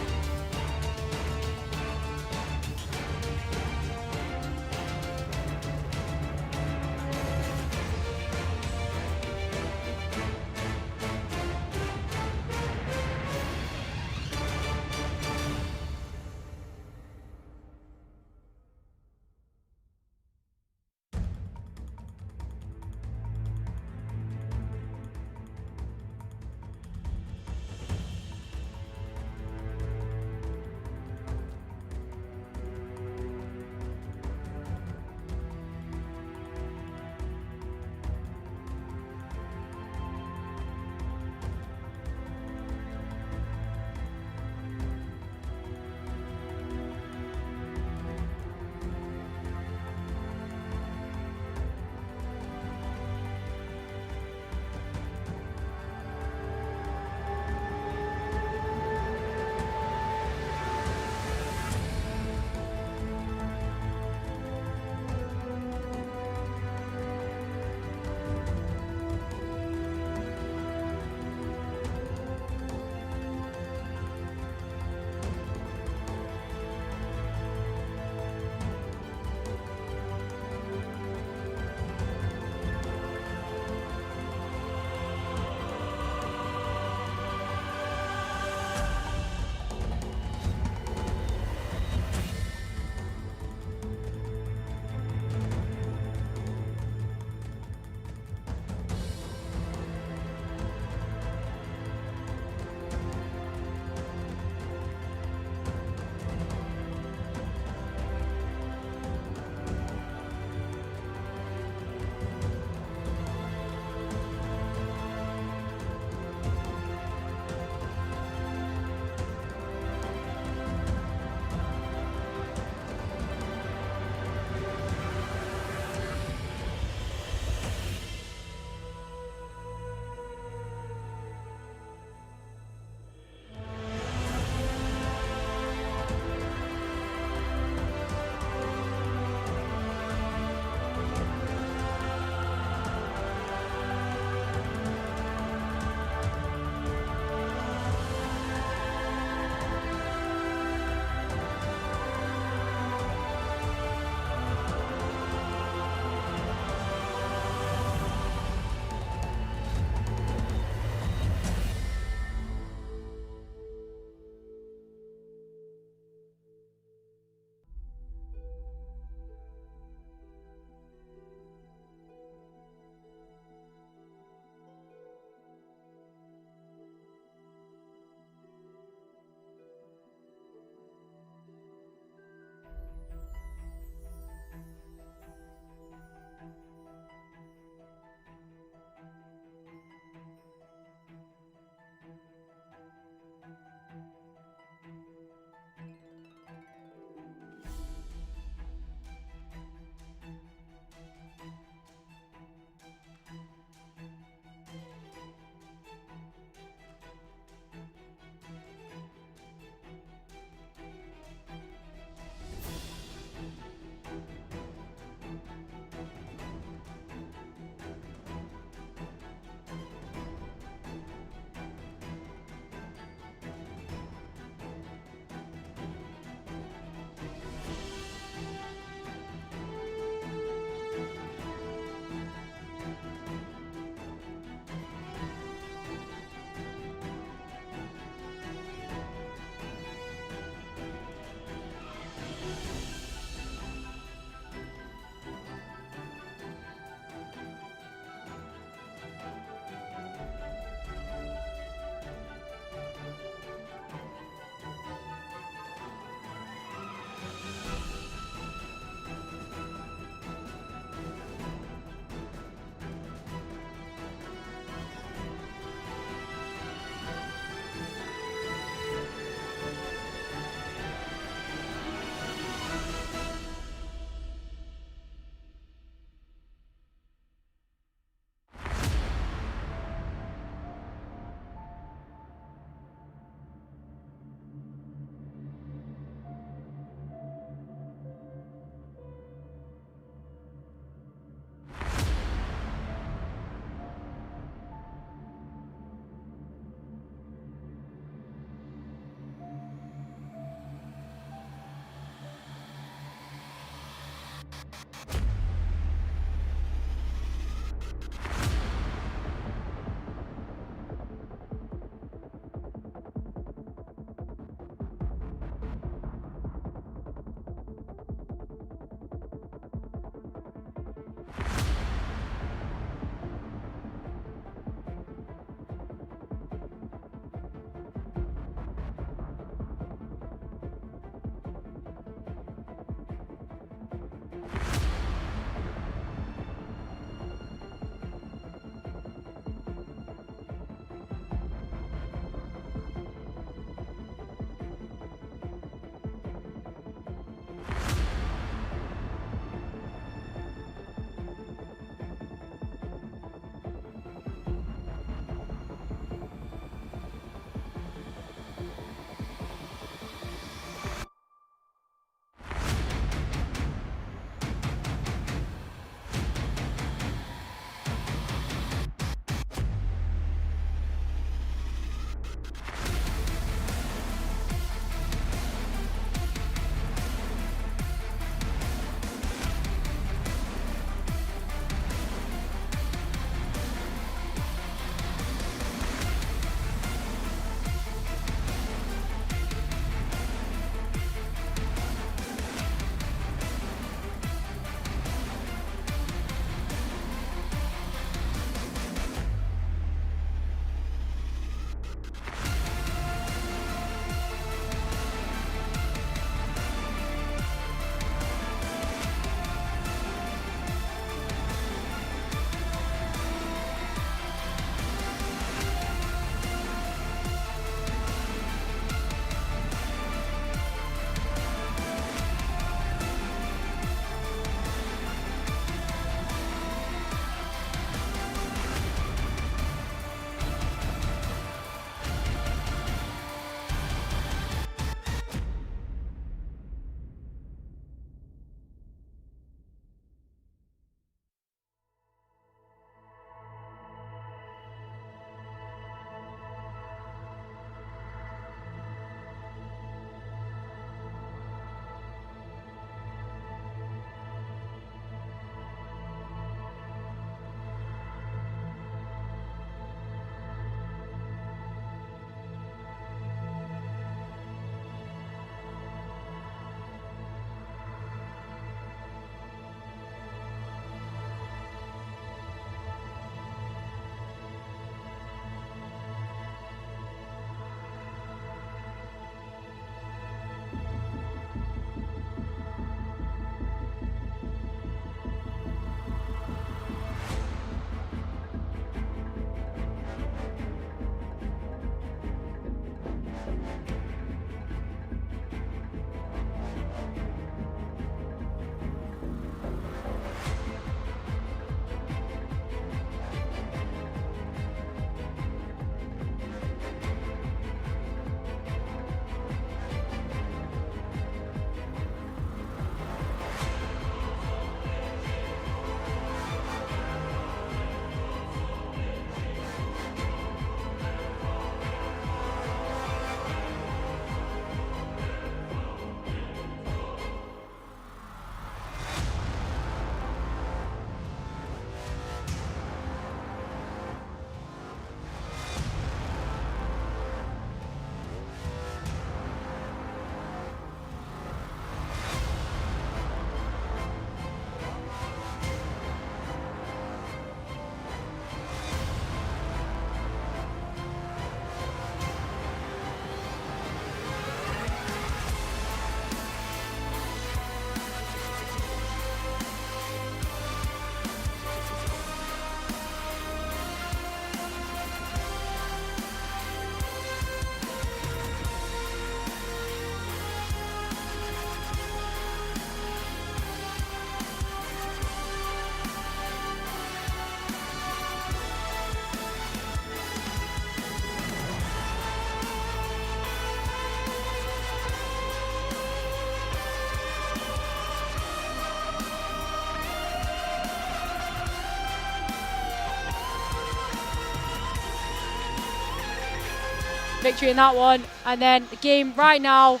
victory in that one. And then the game right now,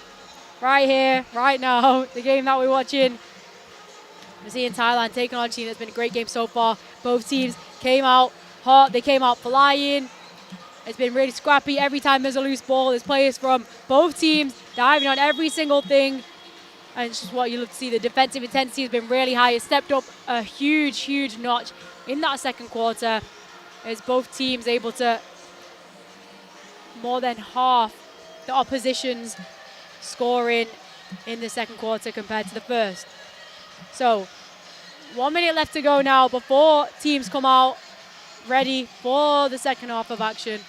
right here, right now, the game that we're watching, we're seeing Thailand taking on Argentina. It's been a great game so far. Both teams came out hot. They came out flying. It's been really scrappy. Every time there's a loose ball, there's players from both teams diving on every single thing. And it's just what you love to see. The defensive intensity has been really high. It stepped up a huge, huge notch in that second quarter as both teams able to more than half the opposition's scoring in the second quarter compared to the first. So 1 minute left to go now before teams come out ready for the second half of action.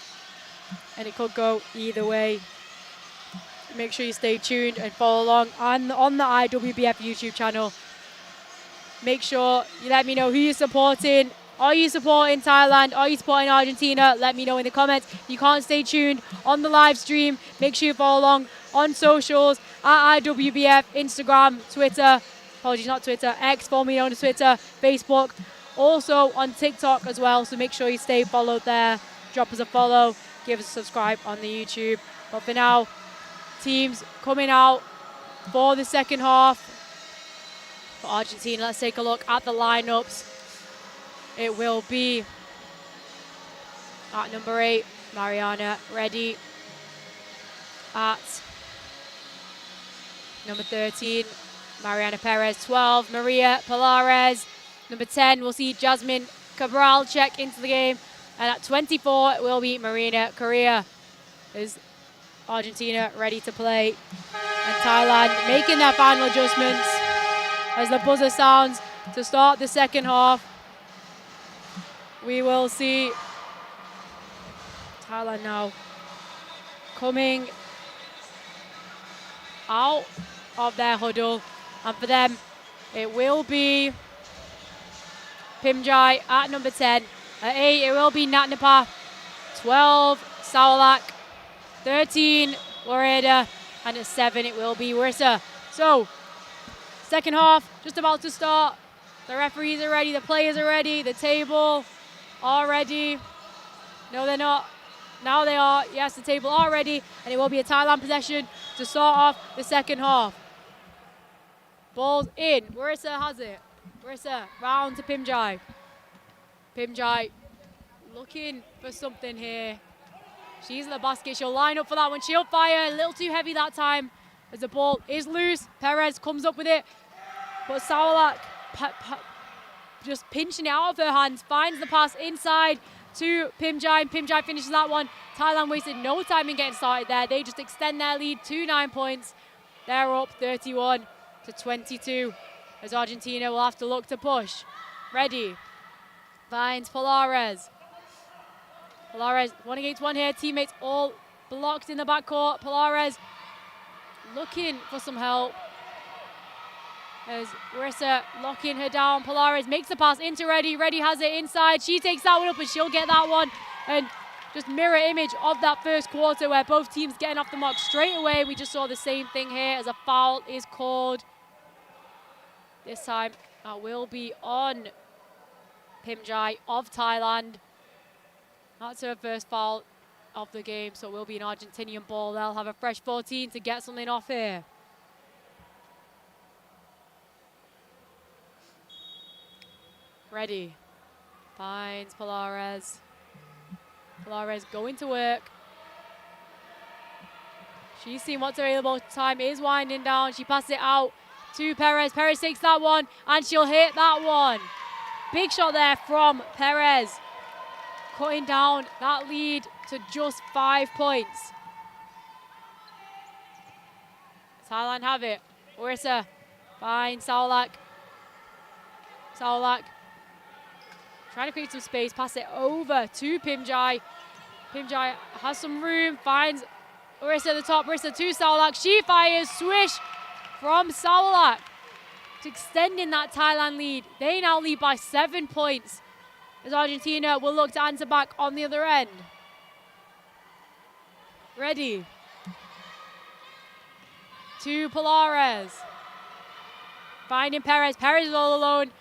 And it could go either way. Make sure you stay tuned and follow along on the IWBF YouTube channel. Make sure you let me know who you're supporting. Are you supporting Thailand? Are you supporting Argentina? Let me know in the comments. If you can't stay tuned on the live stream, make sure you follow along on socials at IWBF, Instagram, Twitter. Apologies, not Twitter. X, formerly known as Twitter, Facebook. Also on TikTok as well. So make sure you stay followed there. Drop us a follow. Give us a subscribe on the YouTube. But for now, teams coming out for the second half. For Argentina, let's take a look at the lineups. It will be at number 8, Mariana ready. At number 13, Mariana Perez. 12, Maria Polares. Number 10, we'll see Jasmine Cabral check into the game. And at 24, it will be Marina Correa. Is Argentina ready to play? And Thailand making their final adjustments as the buzzer sounds to start the second half. We will see Thailand now coming out of their huddle. And for them, it will be Pimjai at number 10. At 8, it will be Natnapa. 12, Saulak. 13, Loreda. And at 7, it will be Warissa. So, second half just about to start. The referees are ready, the players are ready, the table are ready. No, they're not. Now they are. Yes, the table are ready. And it will be a Thailand possession to start off the second half. Ball's in. Warissa has it. Warissa round to Pimjai. Pimjai looking for something here. She's in the basket. She'll line up for that one. She'll fire. A little too heavy that time as the ball is loose. Perez comes up with it. But Saulak just pinching it out of her hands. Finds the pass inside to Pimjai. And Pimjai finishes that one. Thailand wasted no time in getting started there. They just extend their lead to 9 points. They're up 31-22 as Argentina will have to look to push. Ready. Finds Polares. Polares 1 against 1 here. Teammates all blocked in the backcourt. Polares looking for some help as Warissa locking her down. Polares makes the pass into Reddy. Reddy has it inside. She takes that one up and she'll get that one. And just mirror image of that first quarter where both teams getting off the mark straight away. We just saw the same thing here as a foul is called. This time that will be on Pimjai of Thailand. That's her first foul of the game, so it will be an Argentinian ball. They'll have a fresh 14 to get something off here. Ready. Finds Polares. Polares going to work. She's seen what's available. Time is winding down. She passes it out to Perez. Perez takes that one, and she'll hit that one. Big shot there from Perez. Cutting down that lead to just 5 points. Thailand have it. Warissa finds Saulak. Saulak trying to create some space. Pass it over to Pimjai. Pimjai has some room. Finds Warissa at the top. Warissa to Saulak. She fires. Swish from Saulak. Extending that Thailand lead. They now lead by 7 points as Argentina will look to answer back on the other end. Ready. To Polares. Finding Perez. Perez is all alone.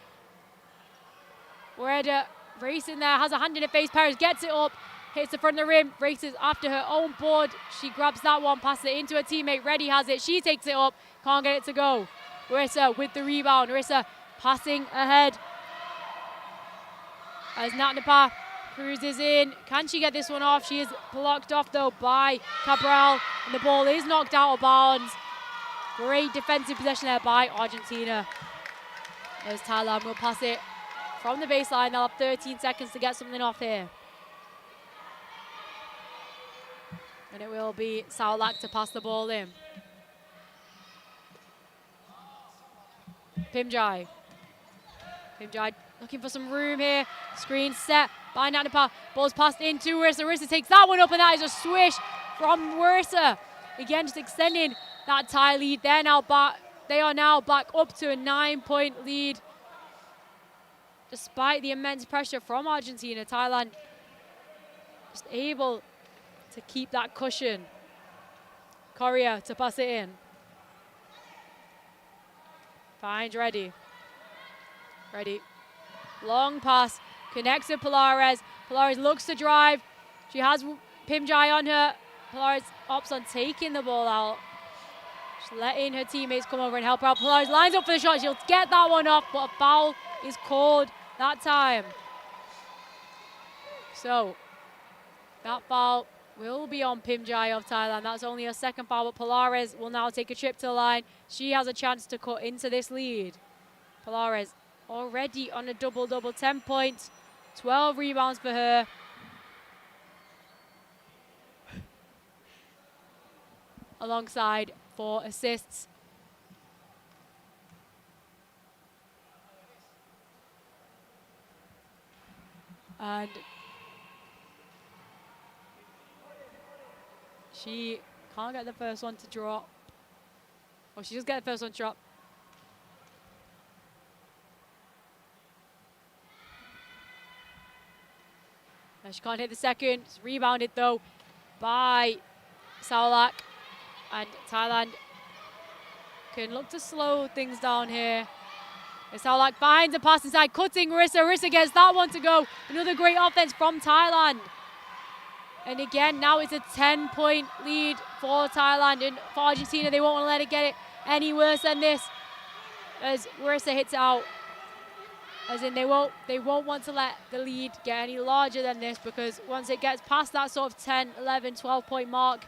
Wareda racing there. Has a hand in her face. Perez gets it up. hits the front of the rim, races after her own board. She grabs that one, passes it into her teammate. Reddy has it. She takes it up. Can't get it to go. Marissa with the rebound. Marissa passing ahead. As Natnapa cruises in. Can she get this one off? She is blocked off, though, by Cabral. And the ball is knocked out of bounds. Great defensive possession there by Argentina. As Thailand will pass it from the baseline. They'll have 13 seconds to get something off here. And it will be Saulak to pass the ball in. Pimjai. Pimjai looking for some room here. Screen set by Natnapa. Ball's passed into Marissa. Marissa takes that one up, and that is a swish from Marissa. Again, just extending that tie lead. They are now back up to a 9-point lead. Despite the immense pressure from Argentina, Thailand just able to keep that cushion. Correa to pass it in. Finds Reddy. Reddy. Long pass. Connects with Polares. Polares looks to drive. She has Pimjai on her. Polares opts on taking the ball out. Just letting her teammates come over and help her out. Polares lines up for the shot. She'll get that one off, but a foul is called that time. So, that foul will be on Pimjai of Thailand. That's only her second foul, but Polares will now take a trip to the line. She has a chance to cut into this lead. Polares already on a double-double, 10 points, 12 rebounds for her. Alongside 4 assists. And she can't get the first one to drop. Or she does get the first one to drop. And she can't hit the second. It's rebounded though by Saulak. And Thailand can look to slow things down here. As Saulak finds a pass inside, cutting Marissa. Marissa gets that one to go. Another great offense from Thailand. And again, now it's a 10-point lead for Thailand. And for Argentina, they won't want to let it get it any worse than this. As Marissa hits it out. As in, they won't want to let the lead get any larger than this, because once it gets past that sort of 10, 11, 12-point mark,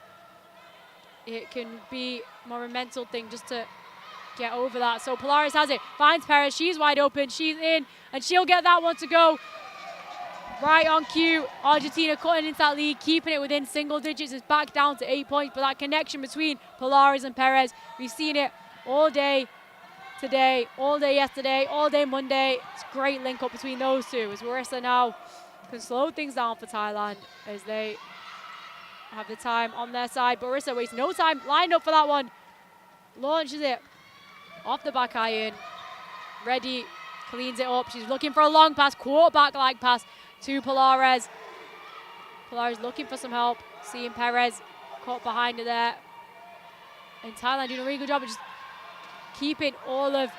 it can be more a mental thing just to get over that. So Polaris has it, finds Perez, she's wide open, she's in, and she'll get that one to go. Right on cue, Argentina cutting into that lead, keeping it within single digits. It's back down to 8 points, but that connection between Polaris and Perez, we've seen it all day today, all day yesterday, all day Monday. It's a great link up between those two, as Marissa now can slow things down for Thailand as they have the time on their side. But Marissa wastes no time, lined up for that one, launches it off the back iron. Reddy cleans it up. She's looking for a long pass, quarterback-like pass to Polares. Polares looking for some help, seeing Perez caught behind her there. And Thailand doing a really good job of just keeping all of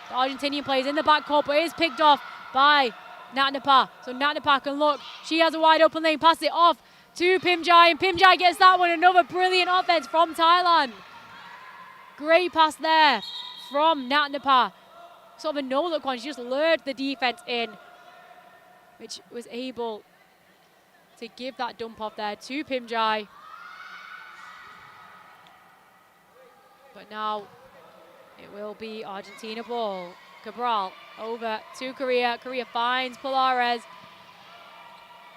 the Argentinian players in the backcourt, but it is picked off by Natnapa. So Natnapa can look. She has a wide open lane, pass it off to Pimjai, and Pimjai gets that one. Another brilliant offense from Thailand. Great pass there from Natnapa. Sort of a no-look one. She just lured the defense in, which was able to give that dump off there to Pimjai. But now it will be Argentina ball. Cabral over to Correa. Correa finds Polares.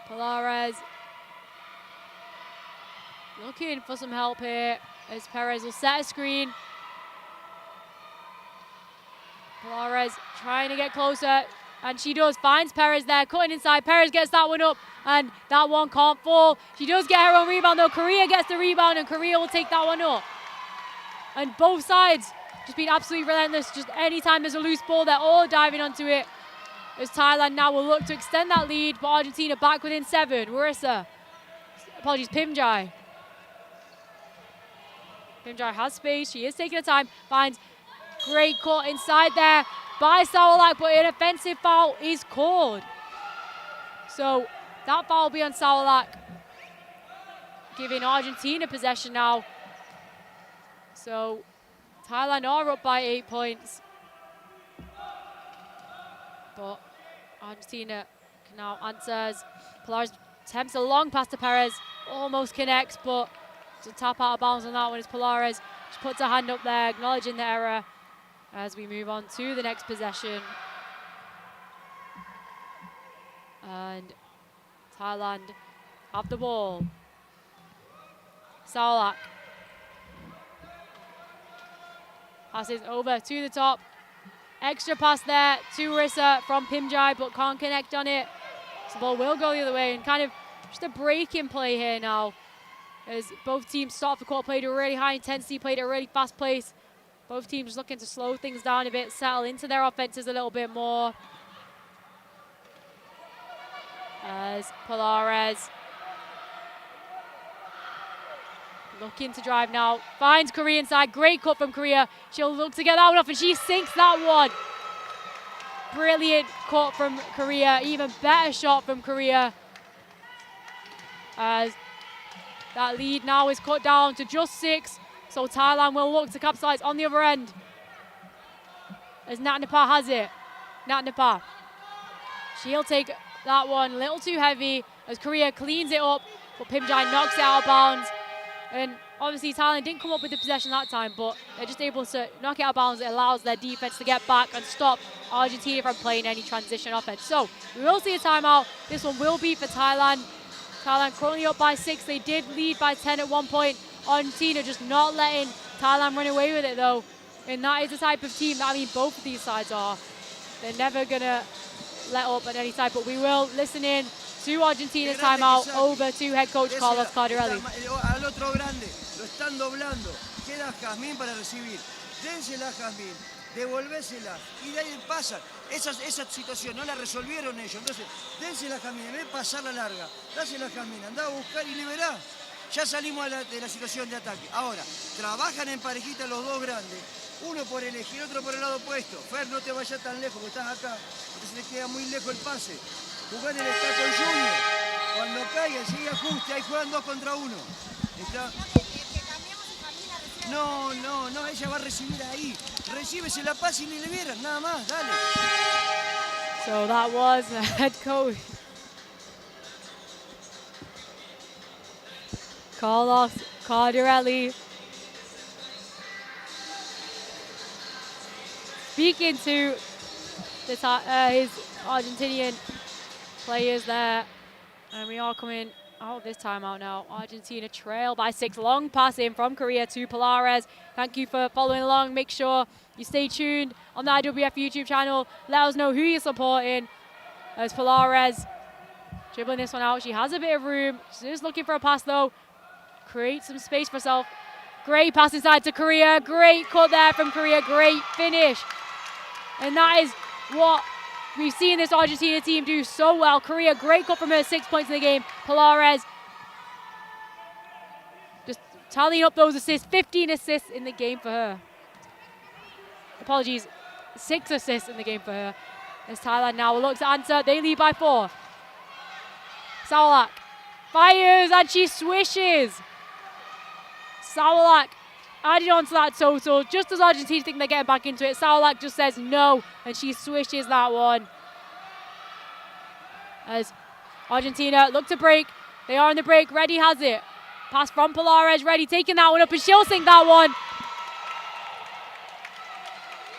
Polares looking for some help here as Perez will set a screen. Polares trying to get closer, and she does. Finds Perez there, cutting inside. Perez gets that one up, and that one can't fall. She does get her own rebound though. Correa gets the rebound, and Correa will take that one up. And both sides just been absolutely relentless. Just anytime there's a loose ball, they're all diving onto it. As Thailand now will look to extend that lead, but Argentina back within 7. Marissa, apologies, Pimjai. Pimjai has space. She is taking her time. Finds great cut inside there by Saulak, but an offensive foul is called. So that foul will be on Saulak. giving Argentina possession now. So Thailand are up by 8 points. But Argentina can now answers. Polares attempts a long pass to Perez. Almost connects, but to tap out of bounds on that one is Polares. She puts her hand up there, acknowledging the error as we move on to the next possession. And Thailand have the ball. Saolak passes over to the top. Extra pass there to Rissa from Pimjai, but can't connect on it. So the ball will go the other way, and kind of just a break-in play here now. As both teams start the court, played at a really high intensity, played at a really fast pace. Both teams looking to slow things down a bit, settle into their offenses a little bit more. As Polares looking to drive now, finds Korea inside, great cut from Korea. She'll look to get that one off, and she sinks that one. Brilliant cut from Korea, even better shot from Korea. As that lead now is cut down to just 6, so Thailand will look to capitalize on the other end. As Natnapar has it. Natnapar, she'll take that one a little too heavy as Korea cleans it up, but Pimjai knocks it out of bounds. And obviously Thailand didn't come up with the possession that time, but they're just able to knock it out of bounds. It allows their defense to get back and stop Argentina from playing any transition offense. So we will see a timeout. This one will be for Thailand. Thailand currently up by 6. They did lead by 10 at one point. Argentina just not letting Thailand run away with it though. And that is the type of team that, I mean, both of these sides are. They're never gonna let up at any side, but we will listen in to Argentina's timeout. Over to head coach Carlos Cardarelli. Al otro grande, lo están doblando. Queda Jazmín para recibir. Dénsela a Jazmín, devolvésela y de ahí pasan. Esa situación no la resolvieron ellos. Entonces, dénsela a Jazmín, en vez de pasar la larga, dásela a Jazmín, andá a buscar y liberá. Ya salimos de la situación de ataque. Ahora, trabajan en parejita los dos grandes. Uno por el eje y otro por el lado opuesto. Fer, no te vayas tan lejos, porque estás acá. Entonces le queda muy lejos el pase. Jugar el está con Junior. Cuando caiga, sigue ajuste, ahí juegan 2 contra 1. ¿Está? No, ella va a recibir ahí. Recibe, se la pasa y le liberan, nada más, dale. So that was head coach Carlos Cardarelli speaking to his Argentinian players there, and we are coming out of this timeout now. Argentina trail by 6. Long pass in from Korea to Polares. Thank you for following along. Make sure you stay tuned on the IWBF YouTube channel. Let us know who you're supporting. As Polares dribbling this one out. She has a bit of room. She's just looking for a pass though. Create some space for herself. Great pass inside to Korea. Great cut there from Korea. Great finish. And that is what we've seen this Argentina team do so well. Korea, great cut from her, 6 points in the game. Polares just tallying up those assists. 15 assists in the game for her. Apologies, 6 assists in the game for her. As Thailand now looks to answer. They lead by 4. Saolak fires and she swishes. Saolak added on to that total. Just as Argentina think they're getting back into it, Saolak just says no, and she swishes that one. As Argentina look to break. They are in the break. Reddy has it. Pass from Polares. Reddy taking that one up, and she'll sink that one.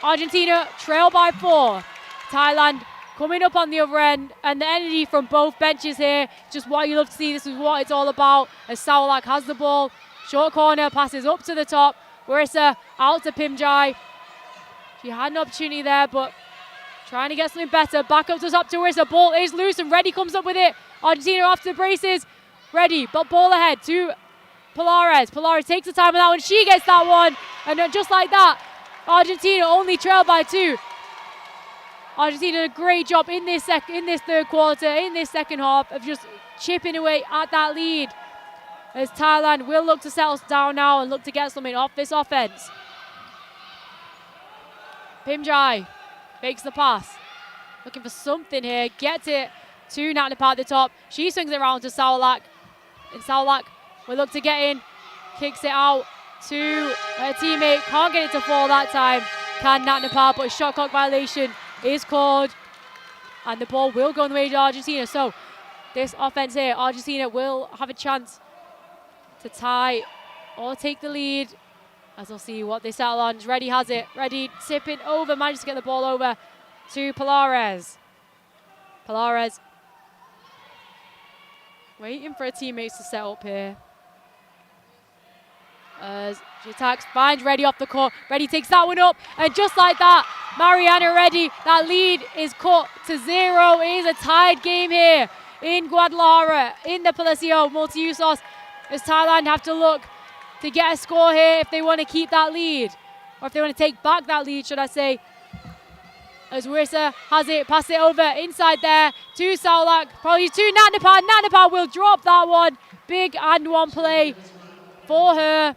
Argentina trail by 4. Thailand coming up on the other end, and the energy from both benches here, just what you love to see. This is what it's all about. As Saolak has the ball. Short corner, passes up to the top. Marissa out to Pimjai. She had an opportunity there, but trying to get something better. Back up to the top to Marissa. Ball is loose, and Reddy comes up with it. Argentina off to the braces. Reddy, but ball ahead to Polares. Polares takes the time on that one. She gets that one. And then just like that, Argentina only trail by 2. Argentina did a great job in this third quarter, in this second half, of just chipping away at that lead. As Thailand will look to settle down now and look to get something off this offense. Pimjai makes the pass. Looking for something here. Gets it to Natnapar at the top. She swings it around to Saolak. And Saolak will look to get in. Kicks it out to her teammate. Can't get it to fall that time. Can Nat Nepal, but a shot clock violation is called. And the ball will go in the way of Argentina. So this offense here, Argentina will have a chance to tie or take the lead. As we'll see what they settle on. Reddy has it. Reddy tipping over. Manages to get the ball over to Pilares. Pilares waiting for her teammates to set up here. As she attacks, finds Reddy off the court. Reddy takes that one up, and just like that, Mariana Reddy, that lead is cut to 0. It is a tied game here in Guadalajara, in the Palacio Multiusos, as Thailand have to look to get a score here if they want to keep that lead, or if they want to take back that lead, should I say. As Wissa has it, pass it over inside there to Saulak, probably to Nat Nepal. Nat Nepal will drop that one. Big and one play for her,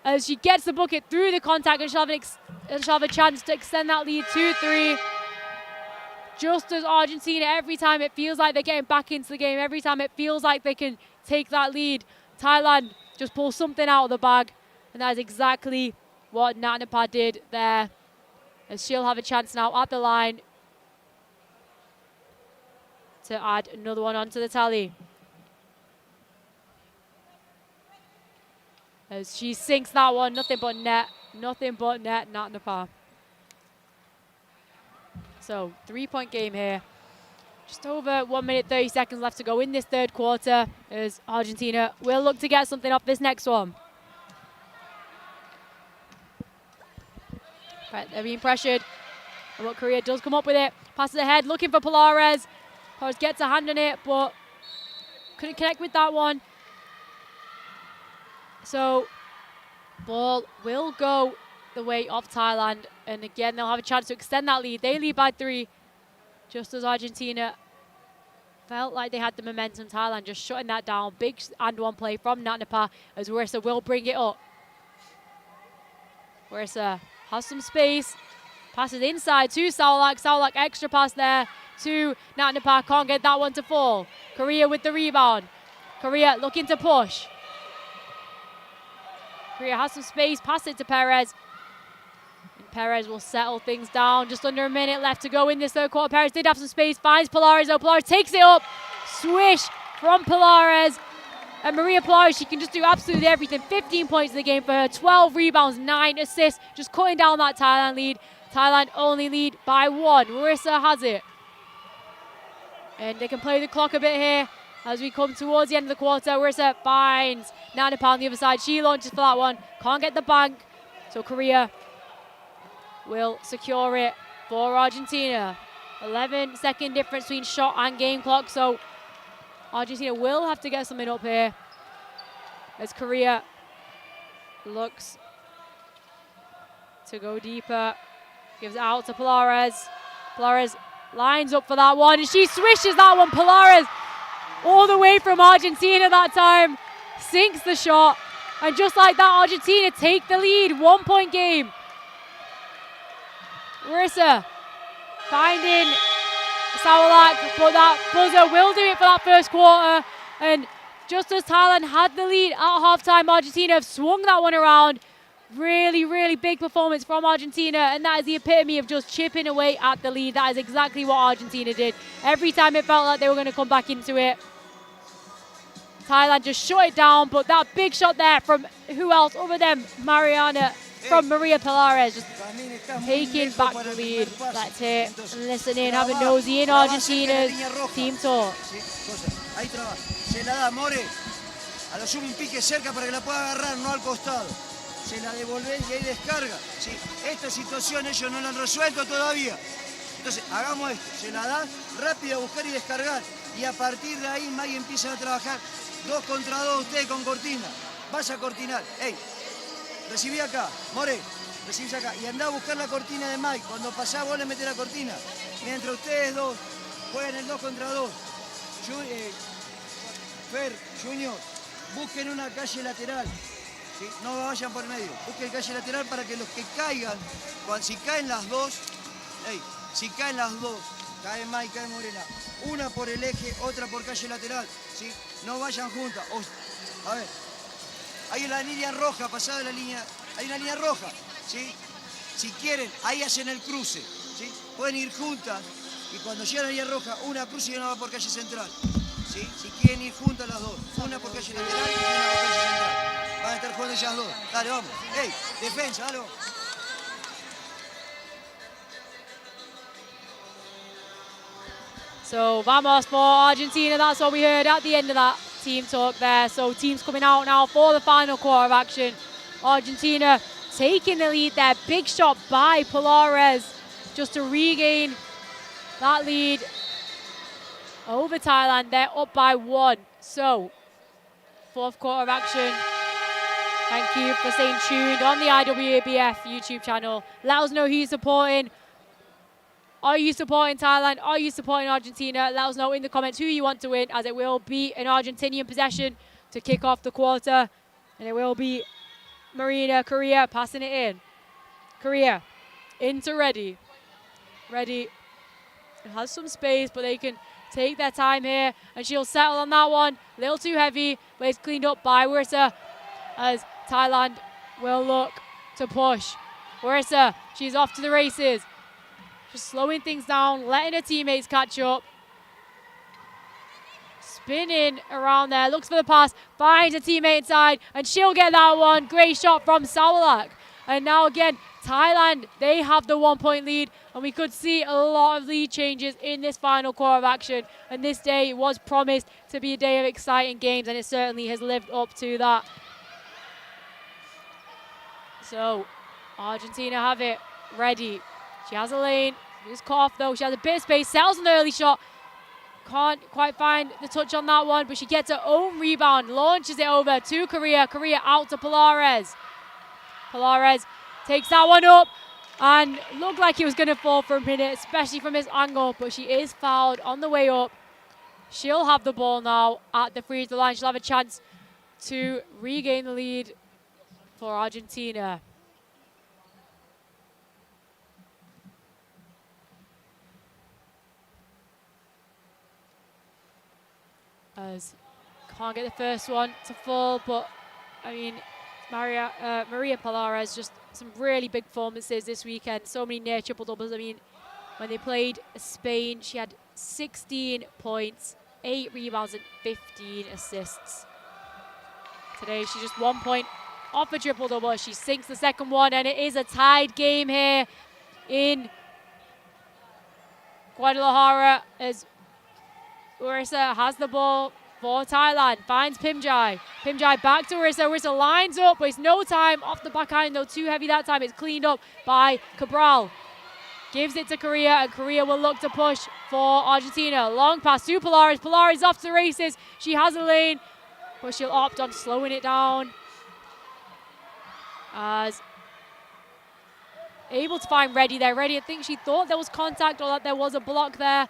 as she gets the bucket through the contact, and she'll have a chance to extend that lead to 3. Just as Argentina, every time it feels like they're getting back into the game, every time it feels like they can take that lead, Thailand just pulls something out of the bag, and that is exactly what Nat Nepal did there, as she'll have a chance now at the line to add another one onto the tally. As she sinks that one, nothing but net, Nat Nepal. So 3-point game here. Just over 1 minute 30 seconds left to go in this third quarter, as Argentina will look to get something off this next one. Right, they're being pressured. And what Korea does come up with it. Passes ahead, looking for Pilares. Pilares gets a hand on it, but couldn't connect with that one. So, ball will go the way of Thailand. And again, they'll have a chance to extend that lead. They lead by 3. Just as Argentina felt like they had the momentum, Thailand just shutting that down. Big and one play from Nat Nepal, as Wissa will bring it up. Wissa has some space. Passes inside to Saulak. Saulak extra pass there to Nat Nepal. Can't get that one to fall. Korea with the rebound. Korea looking to push. Korea has some space, pass it to Perez. And Perez will settle things down. Just under a minute left to go in this third quarter. Perez did have some space, finds Pilares though. Pilares takes it up. Swish from Pilares. And Maria Pilares, she can just do absolutely everything. 15 points in the game for her, 12 rebounds, 9 assists. Just cutting down that Thailand lead. Thailand only lead by 1. Marissa has it. And they can play the clock a bit here as we come towards the end of the quarter. Marissa finds Nat Nepal on the other side. She launches for that one. Can't get the bank. So Korea will secure it for Argentina. 11-second difference between shot and game clock. So Argentina will have to get something up here as Korea looks to go deeper. Gives it out to Pilares. Pilares lines up for that one, and she swishes that one. Pilares all the way from Argentina that time. Sinks the shot. And just like that, Argentina take the lead. 1-point game. Marissa finding Saulak, but that buzzer will do it for that first quarter. And just as Thailand had the lead at halftime, Argentina have swung that one around. Really, really big performance from Argentina, and that is the epitome of just chipping away at the lead. That is exactly what Argentina did. Every time it felt like they were going to come back into it, Thailand just shut it down, but that big shot there from who else other than Mariana, from Maria Pilares, just taking back the lead. Let's hear and listen in, have a nosy in Argentina's team talk. Ahí trabaja, se la da More, a lo sumo un pique cerca para que la pueda agarrar, no al costado. Se la devolvés y ahí descarga. ¿Sí? Esta situación ellos no la han resuelto todavía. Entonces, hagamos esto. Se la da rápido a buscar y descargar. Y a partir de ahí, May empieza a trabajar 2 contra 2, ustedes con Cortina. Vas a cortinar. Ey, recibí acá. More, recibís acá. Y andá a buscar la cortina de May. Cuando pasás, vos le metés la cortina. Mientras ustedes dos jueguen el 2 contra 2. Fer, Junior, busquen una calle lateral. ¿Sí? No vayan por medio, busquen calle lateral para que los que caigan, si caen las dos, si caen las dos, cae Mai, cae Morena, una por el eje, otra por calle lateral, ¿sí? No vayan juntas, A ver. Hay una línea roja, pasada la línea. Hay una línea roja, ¿sí? Si quieren, ahí hacen el cruce, ¿sí? Pueden ir juntas y cuando llegan a la línea roja, una cruce y una va por calle central, ¿sí? Si quieren ir juntas las dos, una por calle lateral y una por calle central. Van a estar jugando ellas dos. Dale, vamos. ¡Ey! Defensa, dale, vamos. So vamos for Argentina. That's what we heard at the end of that team talk there. So teams coming out now for the final quarter of action. Argentina taking the lead there. Big shot by Polares just to regain that lead over Thailand. They're up by 1. So fourth quarter of action. Thank you for staying tuned on the IWBF YouTube channel. Let us know who you're supporting. Are you supporting Thailand? Are you supporting Argentina? Let us know in the comments who you want to win, as it will be an Argentinian possession to kick off the quarter. And it will be Marina Korea passing it in. Korea into Ready. Ready has some space, but they can take their time here. And she'll settle on that one. A little too heavy, but it's cleaned up by Warissa, as Thailand will look to push. Warissa, she's off to the races. Just slowing things down, letting her teammates catch up. Spinning around there, looks for the pass, finds a teammate inside, and she'll get that one. Great shot from Sawalak. And now again, Thailand, they have the 1-point lead, and we could see a lot of lead changes in this final quarter of action. And this day was promised to be a day of exciting games, and it certainly has lived up to that. So, Argentina have it ready. She has a lane, just cut off though. She has a bit of space, settles on the early shot. Can't quite find the touch on that one, but she gets her own rebound, launches it over to Korea. Korea out to Polares. Polares takes that one up and looked like he was going to fall for a minute, especially from his angle, but she is fouled on the way up. She'll have the ball now at the free throw line. She'll have a chance to regain the lead for Argentina. As can't get the first one to fall, but I mean, Maria Polares, just some really big performances this weekend. So many near triple doubles. I mean, when they played Spain, she had 16 points, 8 rebounds, and 15 assists. Today, she's just 1 point off a triple double. She sinks the second one, and it is a tied game here in Guadalajara as Warissa has the ball for Thailand, finds Pimjai. Pimjai back to Warissa. Warissa lines up, but it's no time off the backhand though, too heavy that time. It's cleaned up by Cabral. Gives it to Korea, and Korea will look to push for Argentina. Long pass to Polaris. Polaris off to the races. She has a lane, but she'll opt on slowing it down. As able to find Ready there. Ready, I think she thought there was contact or that there was a block there,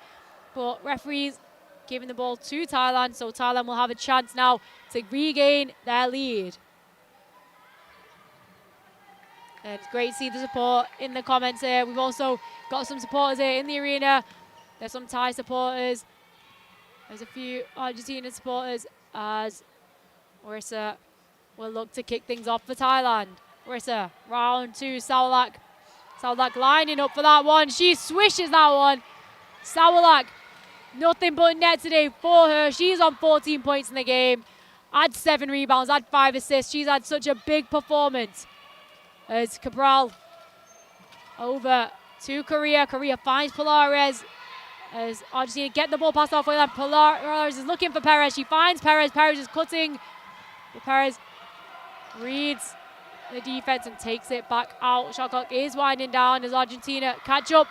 but referees giving the ball to Thailand, so Thailand will have a chance now to regain their lead. And it's great to see the support in the comments here. We've also got some supporters here in the arena. There's some Thai supporters. There's a few Argentina supporters as Warissa will look to kick things off for Thailand. Warissa, round 2, Sawalak. Sawalak lining up for that one. She swishes that one. Sawalak, nothing but net today for her. She's on 14 points in the game. Had 7 rebounds, had 5 assists. She's had such a big performance. As Cabral over to Korea. Korea finds Polares. As Argentina get the ball passed halfway line. Polares is looking for Perez. She finds Perez. Perez is cutting. But Perez reads the defense and takes it back out. Shot clock is winding down as Argentina catch up.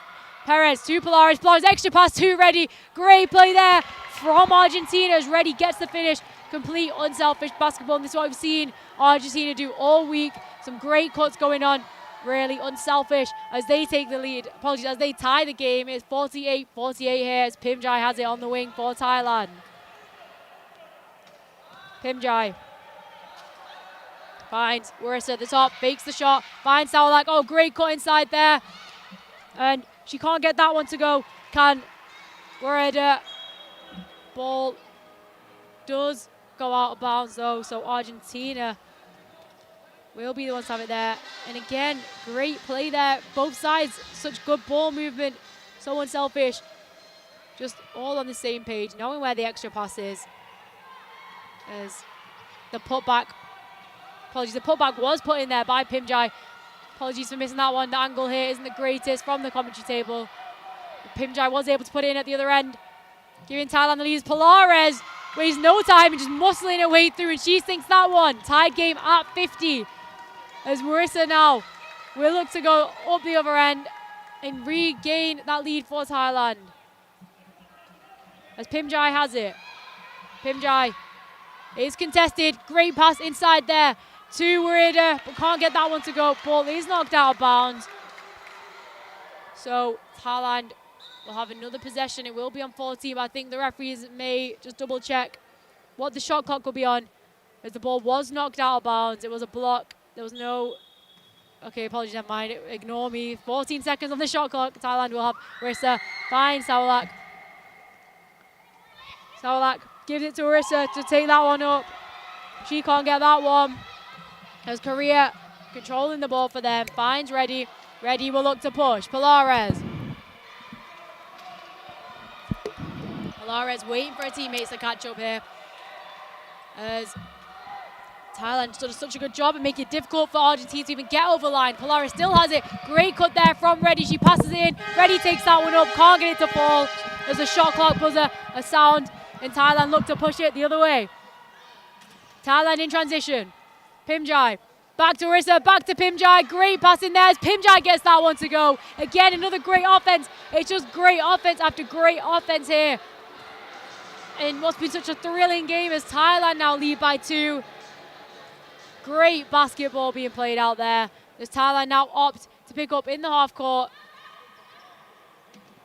Perez to Polaris. Polaris extra pass to Ready. Great play there from Argentina as Ready gets the finish. Complete unselfish basketball. And this is what we've seen Argentina do all week. Some great cuts going on. Really unselfish as they take the lead. Apologies, as they tie the game. It's 48-48 here as Pimjai has it on the wing for Thailand. Pimjai finds Warissa at the top. Fakes the shot. Finds Sawalak. Oh, great cut inside there. And she can't get that one to go. Can Warida. Ball does go out of bounds though, so Argentina will be the ones to have it there. And again, great play there. Both sides, such good ball movement, so unselfish. Just all on the same page, knowing where the extra pass is. As the putback, apologies, the putback was put in there by Pimjai. Apologies for missing that one. The angle here isn't the greatest from the commentary table. Pimjai was able to put it in at the other end. Giving Thailand the lead. Polares wastes no time and just muscling her way through, and she sinks that one. Tied game at 50. As Marissa now will look to go up the other end and regain that lead for Thailand. As Pimjai has it. Pimjai is contested. Great pass inside there to Warida, but can't get that one to go. Ball is knocked out of bounds. So Thailand will have another possession. It will be on 14, but I think the referees may just double check what the shot clock will be on, as the ball was knocked out of bounds. It was a block. There was no... Okay, apologies, never mind. Ignore me. 14 seconds on the shot clock. Thailand will have Rissa find Sawalak. Sawalak gives it to Rissa to take that one up. She can't get that one. As Korea controlling the ball for them. Finds Reddy. Reddy will look to push. Polares. Polares waiting for her teammates to catch up here. As Thailand done such a good job at making it difficult for Argentina to even get over the line. Polares still has it. Great cut there from Reddy. She passes it in. Reddy takes that one up. Can't get it to fall. There's a shot clock buzzer, a sound, and Thailand look to push it the other way. Thailand in transition. Pimjai. Back to Rissa, back to Pimjai. Great pass in there as Pimjai gets that one to go. Again, another great offense. It's just great offense after great offense here. And what's been such a thrilling game as Thailand now lead by 2. Great basketball being played out there. As Thailand now opt to pick up in the half court.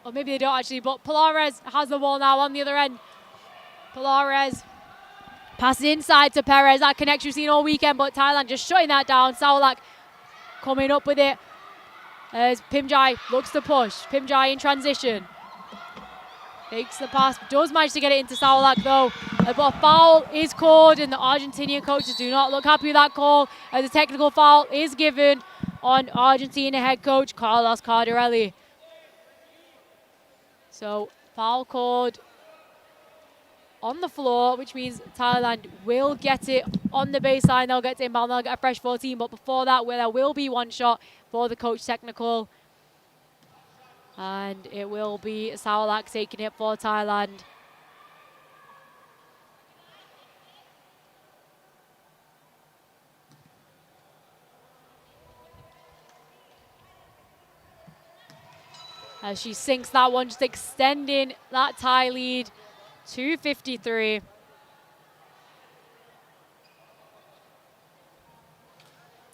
Or maybe they don't actually, but Polares has the ball now on the other end. Polares passes inside to Perez. That connection we've seen all weekend, but Thailand just shutting that down. Sawalak coming up with it as Pimjai looks to push. Pimjai in transition. Takes the pass, does manage to get it into Sawalak though. But a foul is called, and the Argentinian coaches do not look happy with that call, as a technical foul is given on Argentina head coach Carlos Cardarelli. So foul called on the floor, which means Thailand will get it on the baseline. They'll get to inbound, they'll get a fresh 14, but before that, there will be one shot for the coach technical. And it will be Sawalak taking it for Thailand. As she sinks that one, just extending that Thai lead to 53.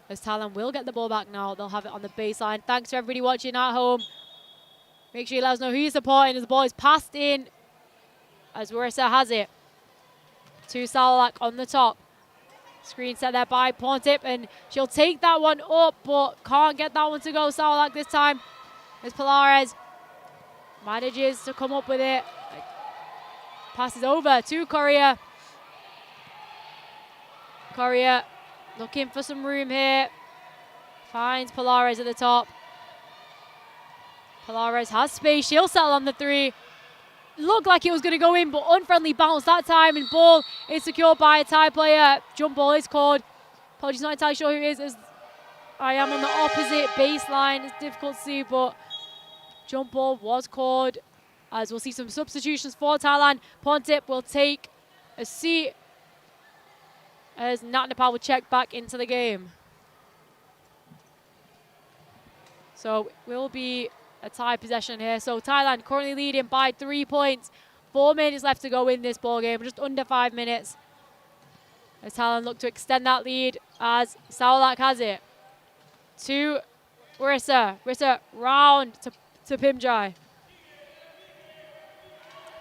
As Thailand will get the ball back now. They'll have it on the baseline. Thanks for everybody watching at home. Make sure you let us know who you're supporting as the ball is passed in. As Marissa has it. To Sawalak on the top. Screen set there by Pontip, and she'll take that one up, but can't get that one to go. Sawalak this time. As Polares manages to come up with it. Passes over to Korea. Korea looking for some room here. Finds Polares at the top. Polares has space. She'll settle on the 3. Looked like it was going to go in, but unfriendly bounce that time, and ball is secured by a Thai player. Jump ball is called. Apologies, not entirely sure who it is, as I am on the opposite baseline. It's difficult to see, but jump ball was called. As we'll see some substitutions for Thailand. Pontip will take a seat as Nat Nepal will check back into the game. So it will be a tie possession here. So Thailand currently leading by 3 points. 4 minutes left to go in this ball game, just under 5 minutes. As Thailand look to extend that lead as Sawalak has it. To Rissa. Rissa round to Pimjai.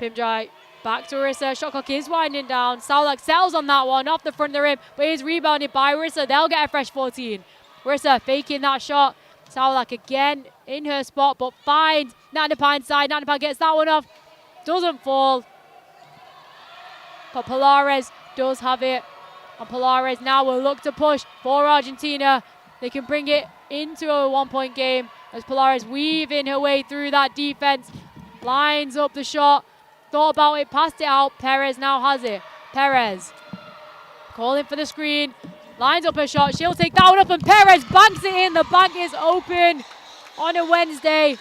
Pimjai back to Rissa. Shot clock is winding down. Sawalak settles on that one off the front of the rim, but is rebounded by Rissa. They'll get a fresh 14. Rissa faking that shot. Sawalak again in her spot, but finds Natnapa inside. Natnapa gets that one off. Doesn't fall. But Polares does have it. And Polares now will look to push for Argentina. They can bring it into a 1-point game as Polares weaving her way through that defense. Lines up the shot. Thought about it, passed it out. Perez now has it. Perez calling for the screen. Lines up her shot. She'll take that one up and Perez banks it in. The bank is open on a Wednesday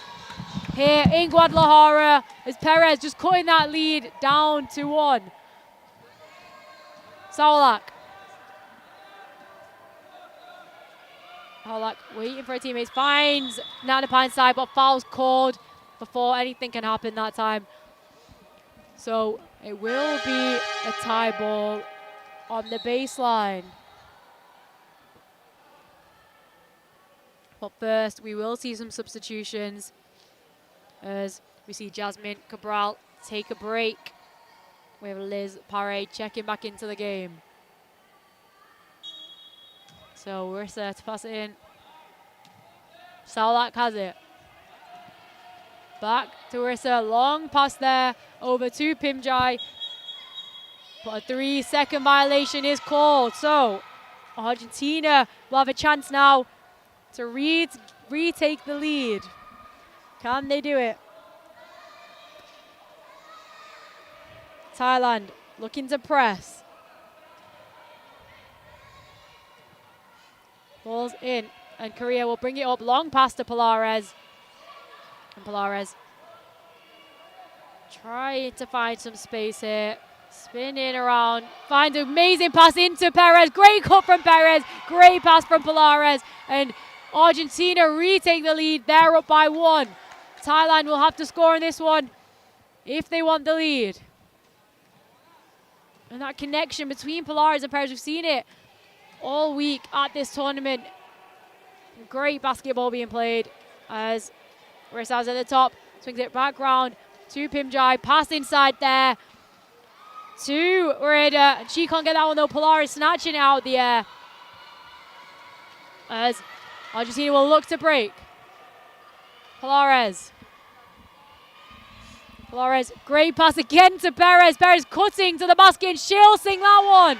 here in Guadalajara as Perez just cutting that lead down to 1. Saulak waiting for her teammates. Finds Nana Pine's side, but foul's called before anything can happen that time. So it will be a tie ball on the baseline. But first, we will see some substitutions as we see Jasmine Cabral take a break. We have Liz Paré checking back into the game. So Rissa to pass it in. Saulak has it. Back to Rissa, long pass there over to Pimjai. But a 3-second violation is called. So Argentina will have a chance now to retake the lead. Can they do it? Thailand looking to press. Ball's in, and Korea will bring it up. Long pass to Polares. And Polares trying to find some space here. Spinning around. Finds an amazing pass into Perez. Great cut from Perez. Great pass from Polares. And Argentina retake the lead. They're up by 1. Thailand will have to score in this one if they want the lead. And that connection between Polares and Perez, we've seen it all week at this tournament. Great basketball being played as Rissaz at the top. Swings it back round to Pimjai. Pass inside there to Ureda. And she can't get that one though. Polares snatching it out of the air as Argentina will look to break. Polares, great pass again to Perez. Perez cutting to the basket and she'll sing that one.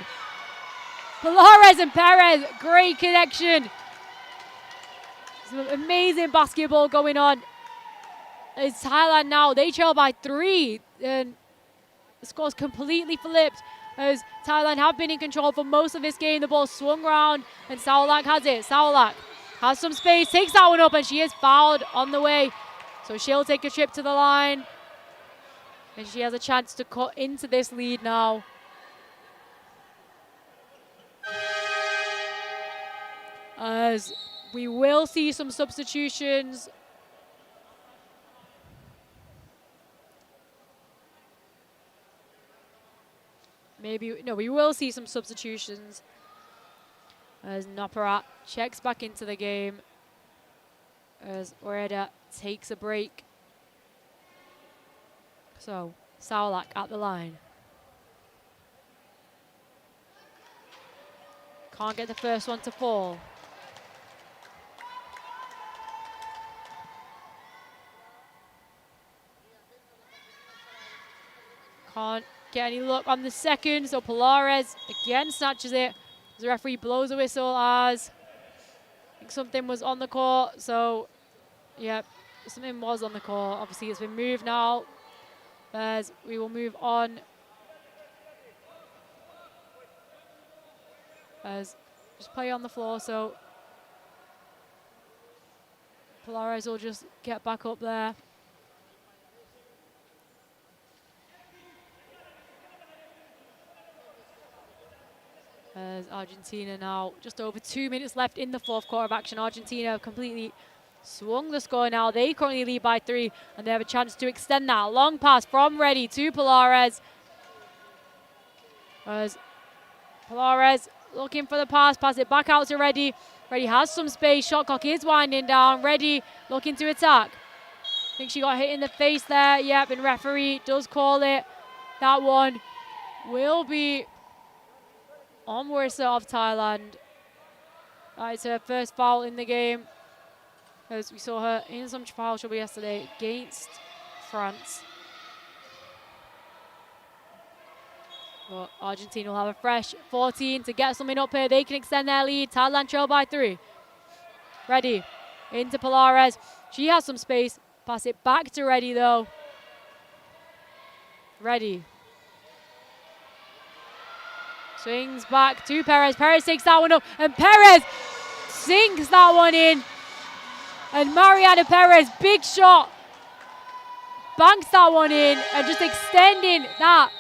Polares and Perez, great connection. Some amazing basketball going on. It's Thailand now, they trail by 3 and the score's completely flipped as Thailand have been in control for most of this game. The ball swung around and Saulak has it. Saulak has some space, takes that one up and she is fouled on the way. So she'll take a trip to the line. And she has a chance to cut into this lead now. As we will see some substitutions. We will see some substitutions. As Naparat checks back into the game. As Oreda takes a break. So, Saulak at the line. Can't get the first one to fall. Can't get any luck on the second, so Polares again snatches it. The referee blows a whistle as I think something was on the court, so yeah, something was on the court. Obviously it's been moved now. As we will move on. As just play on the floor, so Polares will just get back up there. As Argentina now, just over 2 minutes left in the fourth quarter of action. Argentina have completely swung the score now. They currently lead by 3 and they have a chance to extend that. Long pass from Reddy to Polares. As Polares looking for the pass it back out to Reddy. Reddy has some space. Shot clock is winding down. Reddy looking to attack. I think she got hit in the face there. Yep, and referee does call it. That one will be on Warsaw of Thailand. That is her first foul in the game. As we saw her in some foul trouble yesterday against France. But Argentina will have a fresh 14 to get something up here. They can extend their lead. Thailand trail by 3. Ready. Into Polares. She has some space. Pass it back to Ready, though. Ready. Swings back to Perez. Perez takes that one up. And Perez sinks that one in. And Mariana Perez, big shot. Banks that one in. And just extending that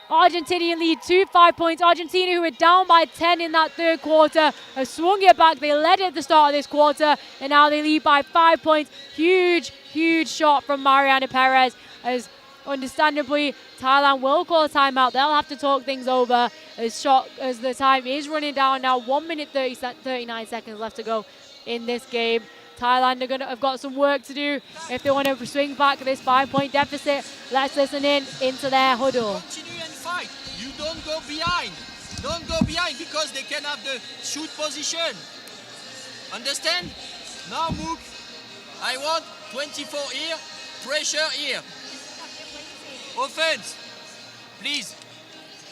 Argentinian lead to 5 points. Argentina, who were down by 10 in that third quarter, have swung it back. They led at the start of this quarter, and now they lead by 5 points. Huge, huge shot from Mariana Perez. As understandably, Thailand will call a timeout. They'll have to talk things over as the time is running down now. 1 minute 39 seconds left to go in this game. Thailand are have got some work to do if they want to swing back this 5-point deficit. Let's listen into their huddle. Continue and fight. You don't go behind. Don't go behind because they can have the shoot position. Understand? Now, Mook, I want 24 here, pressure here. Offense, please.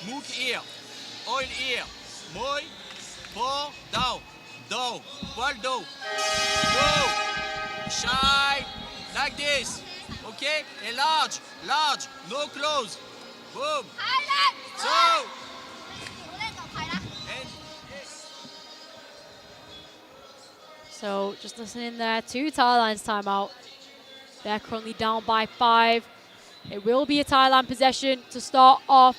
Mook here, oil here. Moi, pour, down. Do, ball do. Go. Shy, like this. Okay? And large, no close. Boom. So. So just listening there to Thailand's timeout. They're currently down by 5. It will be a Thailand possession to start off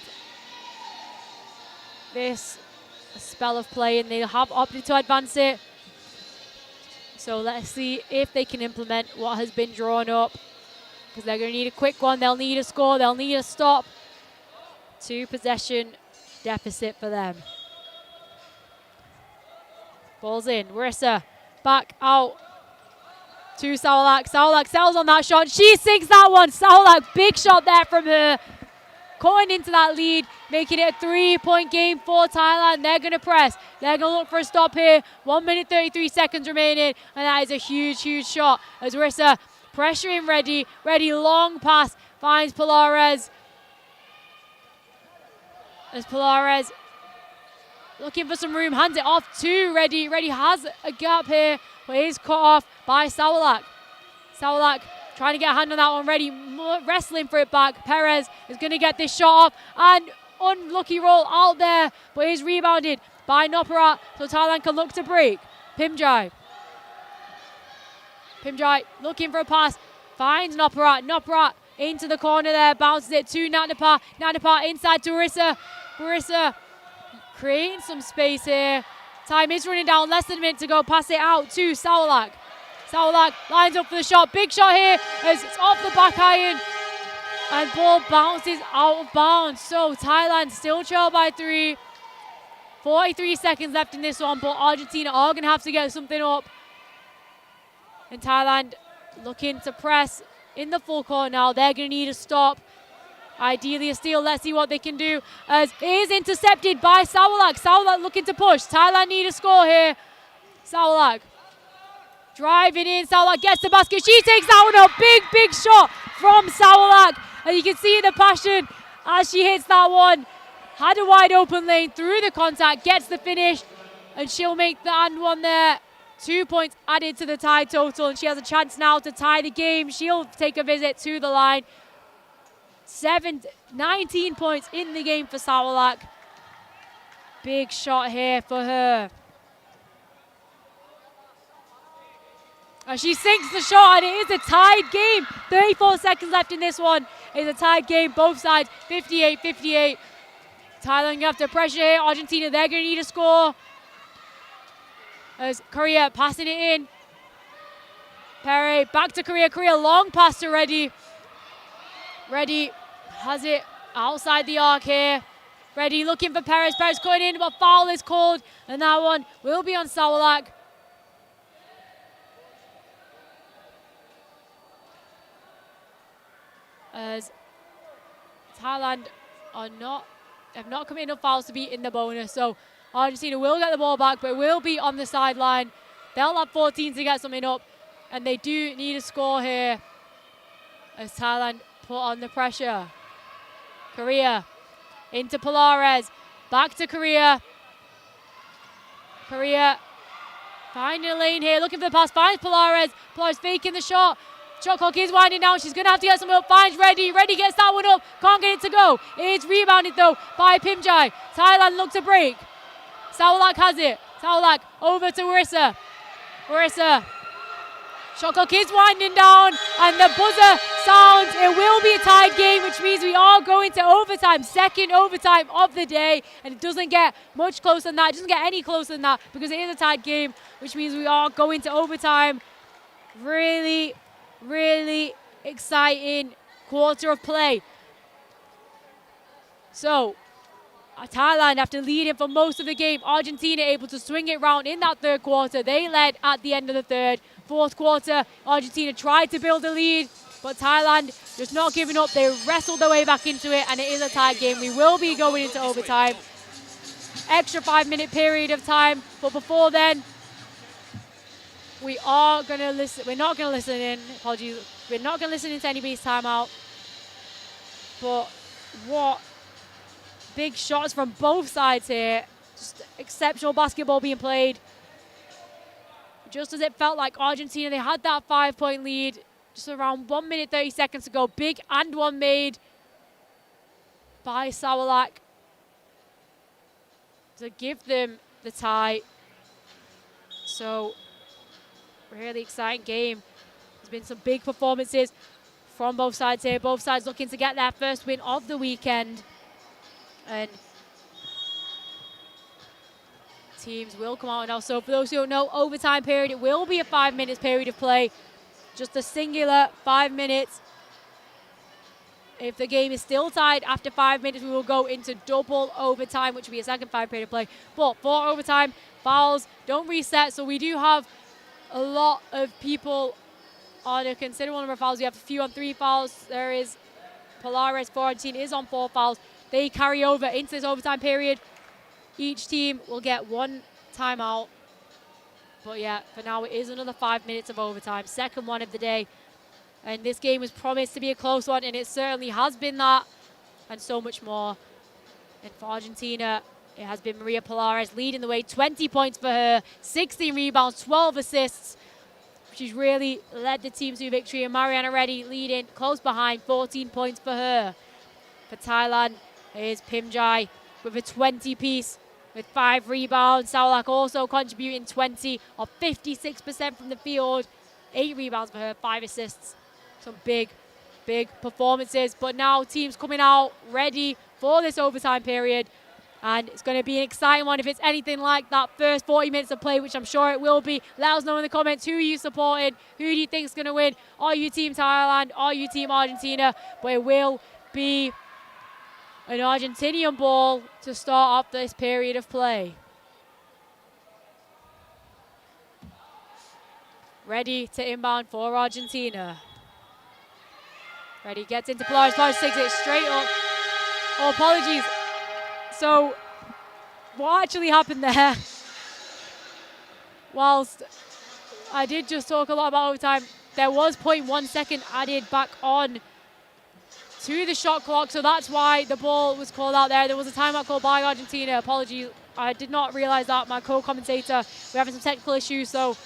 this spell of play, and they have opted to advance it. So let's see if they can implement what has been drawn up, because they're going to need a quick one. They'll need a score. They'll need a stop. 2 possession deficit for them. Ball's in. Marissa back out to Saulak. Saulak sells on that shot. She sinks that one. Saulak, big shot there from her. Cutting into that lead, making it a 3-point game for Thailand. They're going to press. They're going to look for a stop here. 1 minute 33 seconds remaining, and that is a huge, huge shot. As Marissa pressuring Ready. Ready, long pass, finds Polares. As Polares looking for some room, hands it off to Ready. Ready has a gap here, but is cut off by Saulak. Saulak trying to get a hand on that one. Ready, wrestling for it back. Perez is going to get this shot off, and unlucky roll out there, but is rebounded by Noparat, so Thailand can look to break. Pimjai looking for a pass, finds Noparat. Noparat into the corner there, bounces it to Natnapar. Natnapar inside to Marissa. Marissa creating some space here. Time is running down, less than a minute to go. Pass it out to Saulak. Saulak lines up for the shot. Big shot here as it's off the back iron. And ball bounces out of bounds. So Thailand still trail by 3. 43 seconds left in this one, but Argentina are going to have to get something up. And Thailand looking to press in the full court now. They're going to need a stop. Ideally a steal. Let's see what they can do. As it is intercepted by Saulak. Saulak looking to push. Thailand need a score here. Saulak driving in. Saulak gets the basket. She takes that one up. Big, big shot from Saulak. And you can see the passion as she hits that one. Had a wide open lane through the contact. Gets the finish. And she'll make the and one there. 2 points added to the tie total. And she has a chance now to tie the game. She'll take a visit to the line. 19 points in the game for Saulak. Big shot here for her. And she sinks the shot, and it is a tied game. 34 seconds left in this one. It's a tied game, both sides, 58-58. Thailand going to have to pressure here. Argentina, they're going to need a score. As Korea passing it in. Perry back to Korea. Korea long pass to Ready. Ready has it outside the arc here. Ready looking for Perez. Perez going in, but foul is called. And that one will be on Saulak. As Thailand have not committed enough fouls to be in the bonus. So Argentina will get the ball back, but will be on the sideline. They'll have 14 to get something up. And they do need a score here as Thailand put on the pressure. Korea into Polares. Back to Korea. Korea finding a lane here, looking for the pass, finds Polares. Polares faking the shot. Shot clock is winding down. She's going to have to get some up. Finds Reddy. Reddy gets that one up. Can't get it to go. It's rebounded though by Pimjai. Thailand look to break. Saulak has it. Saulak over to Marissa. Marissa. Shot clock is winding down and the buzzer sounds. It will be a tied game, which means we are going to overtime. Second overtime of the day. And it doesn't get much closer than that. It doesn't get any closer than that because it is a tied game, which means we are going to overtime. Really, really exciting quarter of play. So, Thailand, after leading for most of the game, Argentina able to swing it round in that third quarter. They led at the end of the third. Fourth quarter, Argentina tried to build a lead, but Thailand just not giving up. They wrestled their way back into it, and it is a tied game. We will be going into overtime. Extra 5-minute period of time, but before then, we are going to listen. We're not going to listen in. Apologies. We're not going to listen into anybody's timeout. But what big shots from both sides here. Just exceptional basketball being played. Just as it felt like Argentina, they had that 5-point lead. Just around 1 minute, 30 seconds to go. Big and one made by Saulak to give them the tie. So, really exciting game. There's been some big performances from both sides here. Both sides looking to get their first win of the weekend. And teams will come out now. So for those who don't know, overtime period, it will be a 5 minutes period of play. Just a singular 5 minutes. If the game is still tied after 5 minutes, we will go into double overtime, which will be a second 5 period of play. But for overtime, fouls don't reset. So we do have a lot of people on a considerable number of fouls. We have a few on 3 fouls. There is Polares for Argentina is on 4 fouls. They carry over into this overtime period. Each team will get 1 timeout. But yeah, for now it is another 5 minutes of overtime. Second one of the day. And this game was promised to be a close one, and it certainly has been that. And so much more. And for Argentina, it has been Maria Polares leading the way. 20 points for her, 16 rebounds, 12 assists. She's really led the team to victory. And Mariana Reddy leading close behind, 14 points for her. For Thailand, is Pimjai with a 20-piece with 5 rebounds. Saulak also contributing 20 or 56% from the field. 8 rebounds for her, 5 assists. Some big, big performances. But now teams coming out ready for this overtime period. And it's going to be an exciting one if it's anything like that first 40 minutes of play, which I'm sure it will be. Let us know in the comments who you supported. Who do you think is going to win? Are you Team Thailand? Are you Team Argentina? But it will be an Argentinian ball to start off this period of play. Ready to inbound for Argentina. Ready, gets into Polares. Polares takes it straight up. Oh, apologies. So, what actually happened there? Whilst I did just talk a lot about overtime, there was 0.1 second added back on to the shot clock, so that's why the ball was called out there. There was a timeout called by Argentina. Apologies, I did not realize that. My co-commentator, we're having some technical issues, so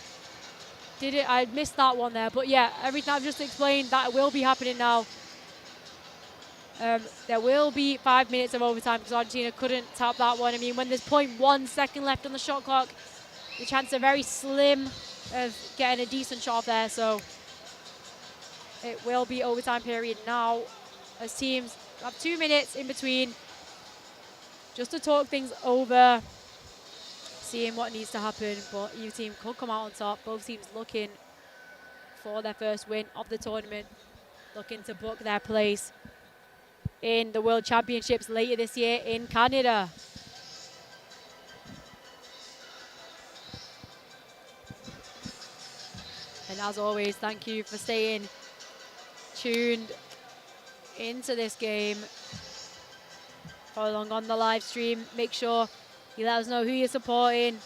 I missed that one there. But yeah, everything I've just explained, that will be happening now. There will be 5 minutes of overtime because Argentina couldn't tap that one. I mean, when there's 0.1 second left on the shot clock, the chances are very slim of getting a decent shot there. So it will be overtime period now, as teams have 2 minutes in between just to talk things over, seeing what needs to happen. But either team could come out on top. Both teams looking for their first win of the tournament, looking to book their place in the World Championships later this year in Canada. And as always, thank you for staying tuned into this game. Follow along on the live stream. Make sure you let us know who you're supporting,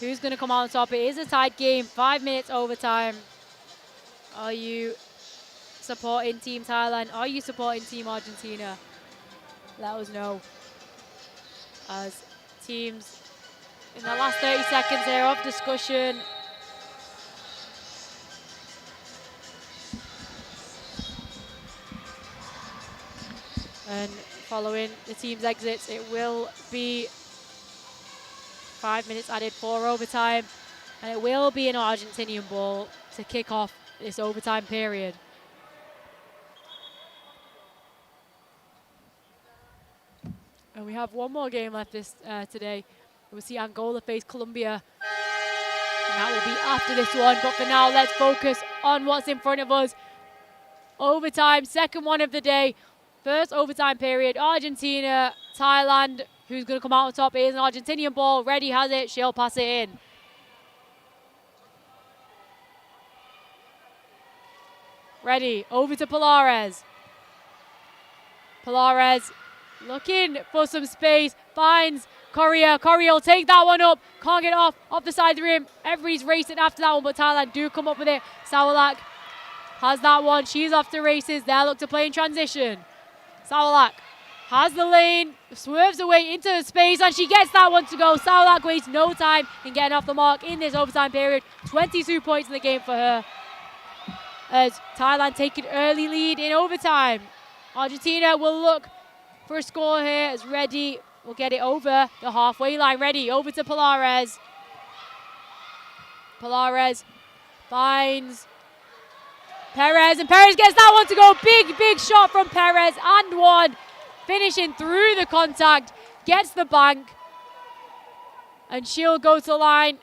who's going to come out on top. It is a tight game, 5 minutes overtime. Are you supporting Team Thailand? Are you supporting Team Argentina? let us know. As teams in the last 30 seconds here of discussion. And following the team's exits, it will be 5 minutes added for overtime. And it will be an Argentinian ball to kick off this overtime period. And we have one more game left today. We'll see Angola face Colombia. And that will be after this one. But for now, let's focus on what's in front of us. Overtime, second one of the day. First overtime period, Argentina, Thailand. Who's going to come out on top? It is an Argentinian ball. Ready has it. She'll pass it in. Ready. Over to Pilares. Pilares looking for some space. Finds Correa. Correa will take that one up. Can't get it off the side of the rim. Everybody's racing after that one, but Thailand do come up with it. Sawalak has that one. She's off the races. They'll look to play in transition. Sawalak has the lane, swerves away into the space, and she gets that one to go. Sawalak wastes no time in getting off the mark in this overtime period. 22 points in the game for her. As Thailand take an early lead in overtime. Argentina will look for a score here. As Ready will get it over the halfway line. Ready, over to Pilares. Pilares finds Perez, and Perez gets that one to go. Big shot from Perez, and one. Finishing through the contact, gets the bank, and she'll go to the line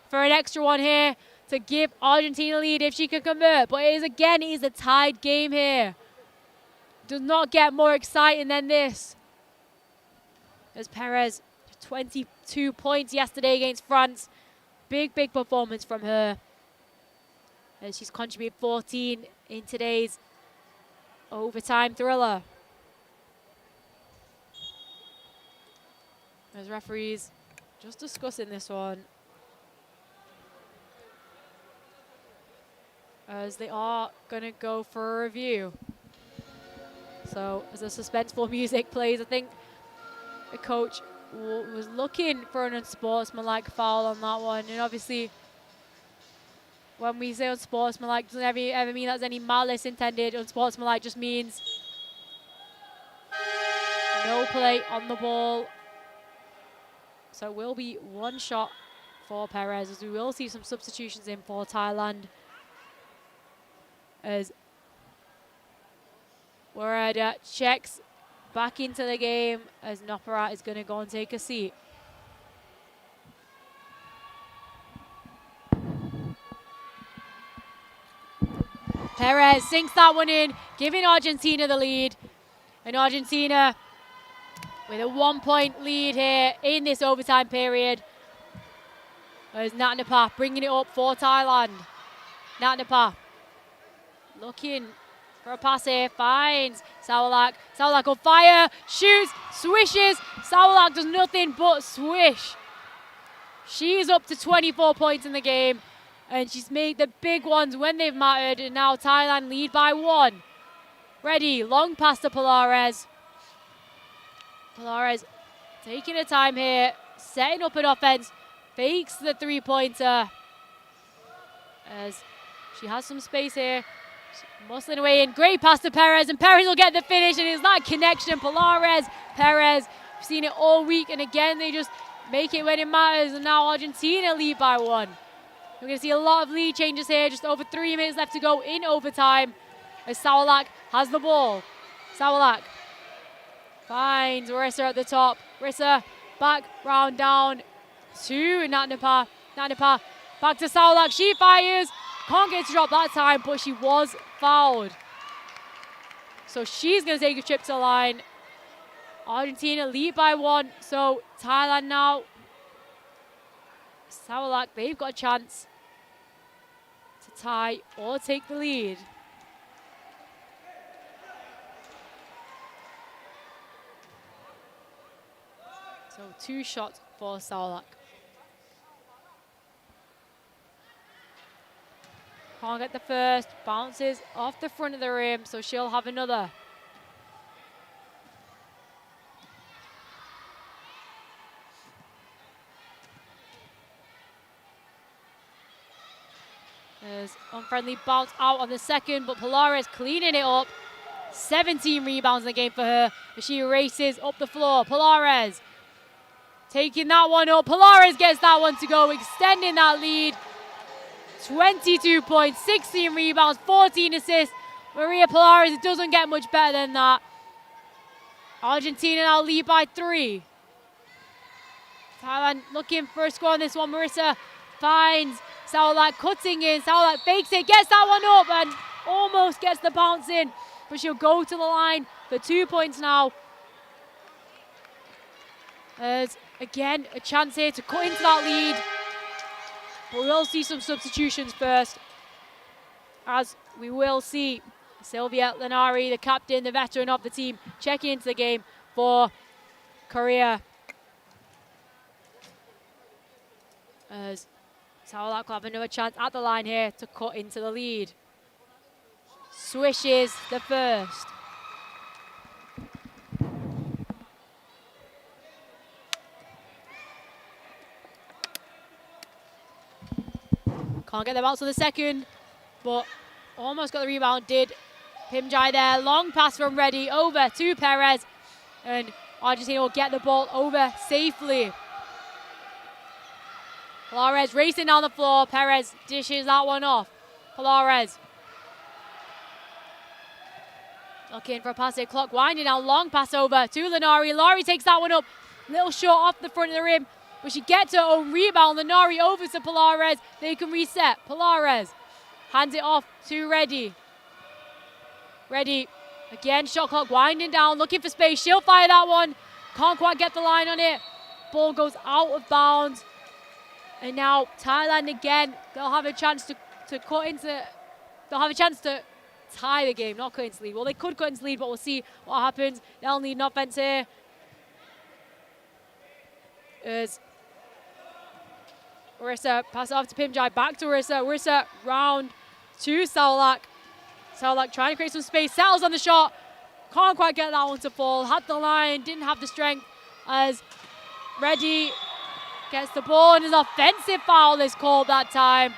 for an extra one here to give Argentina lead if she can convert. But it is a tied game here. Does not get more exciting than this. As Perez, 22 points yesterday against France. Big performance from her. As she's contributed 14 in today's overtime thriller. As referees just discussing this one. As they are going to go for a review. So as the suspenseful music plays, I think the coach was looking for an unsportsmanlike foul on that one. And obviously, when we say unsportsmanlike, doesn't ever mean there's any malice intended. Unsportsmanlike just means no play on the ball. So it will be one shot for Perez, as we will see some substitutions in for Thailand. As Warada checks back into the game, as Noparat is going to go and take a seat. Perez sinks that one in, giving Argentina the lead. And Argentina with a 1 point lead here in this overtime period. As Natnapa bringing it up for Thailand. Natnapa looking for a pass here, finds Sawalak. Sawalak on fire, shoots, swishes. Sawalak does nothing but swish. She's up to 24 points in the game. And she's made the big ones when they've mattered. And now Thailand lead by 1. Ready, long pass to Pilares. Pilares taking her time here, setting up an offense, fakes the three-pointer. As she has some space here, muscling away in. Great pass to Perez, and Perez will get the finish, and it's that connection. Pilares, Perez, we've seen it all week, and again, they just make it when it matters, and now Argentina lead by 1. We're going to see a lot of lead changes here, just over 3 minutes left to go in overtime, as Sawalak has the ball. Sawalak finds Rissa at the top. Rissa back, round down to Natnapa. Natnapa back to Sawalak. She fires. Can't get to drop that time, but she was fouled. So she's going to take a trip to the line. Argentina lead by 1. So Thailand now. Sawalak, they've got a chance to tie or take the lead. So 2 shots for Sawalak. Can't get the first, bounces off the front of the rim, so she'll have another. As unfriendly bounce out on the second, but Polares cleaning it up. 17 rebounds in the game for her as she races up the floor. Polares taking that one up. Polares gets that one to go, extending that lead. 22 points, 16 rebounds, 14 assists. Maria Polares, it doesn't get much better than that. Argentina now lead by 3. Thailand looking for a score on this one. Marissa finds Saulak cutting in. Saulak fakes it, gets that one up and almost gets the bounce in. But she'll go to the line for 2 points now. There's again a chance here to cut into that lead. But we'll see some substitutions first. As we will see Sylvia Lenari, the captain, the veteran of the team, checking into the game for Korea. As Saulak will have another chance at the line here to cut into the lead. Swishes the first. Can't get the bounce on the second, but almost got the rebound, did. Pimjai there, long pass from Reddy over to Perez, and Argentina will get the ball over safely. Polares racing down the floor, Perez dishes that one off. Polares looking for a pass here, clock winding down, long pass over to Lenari. Lenari takes that one up, little short off the front of the rim, but she gets her own rebound. Lenari over to Polares, they can reset. Polares hands it off to Reddy. Reddy, again, shot clock winding down, looking for space. She'll fire that one. Can't quite get the line on it. Ball goes out of bounds. And now Thailand again, they'll have a chance to cut into, they'll have a chance to tie the game, not cut into lead. Well, they could cut into lead, but we'll see what happens. They'll need an offense here. As Orissa pass it off to Pimjai, back to Orissa. Orissa round to Saulak. Saulak trying to create some space, settles on the shot. Can't quite get that one to fall. Had the line, didn't have the strength. As Reddy gets the ball and an offensive foul is called that time.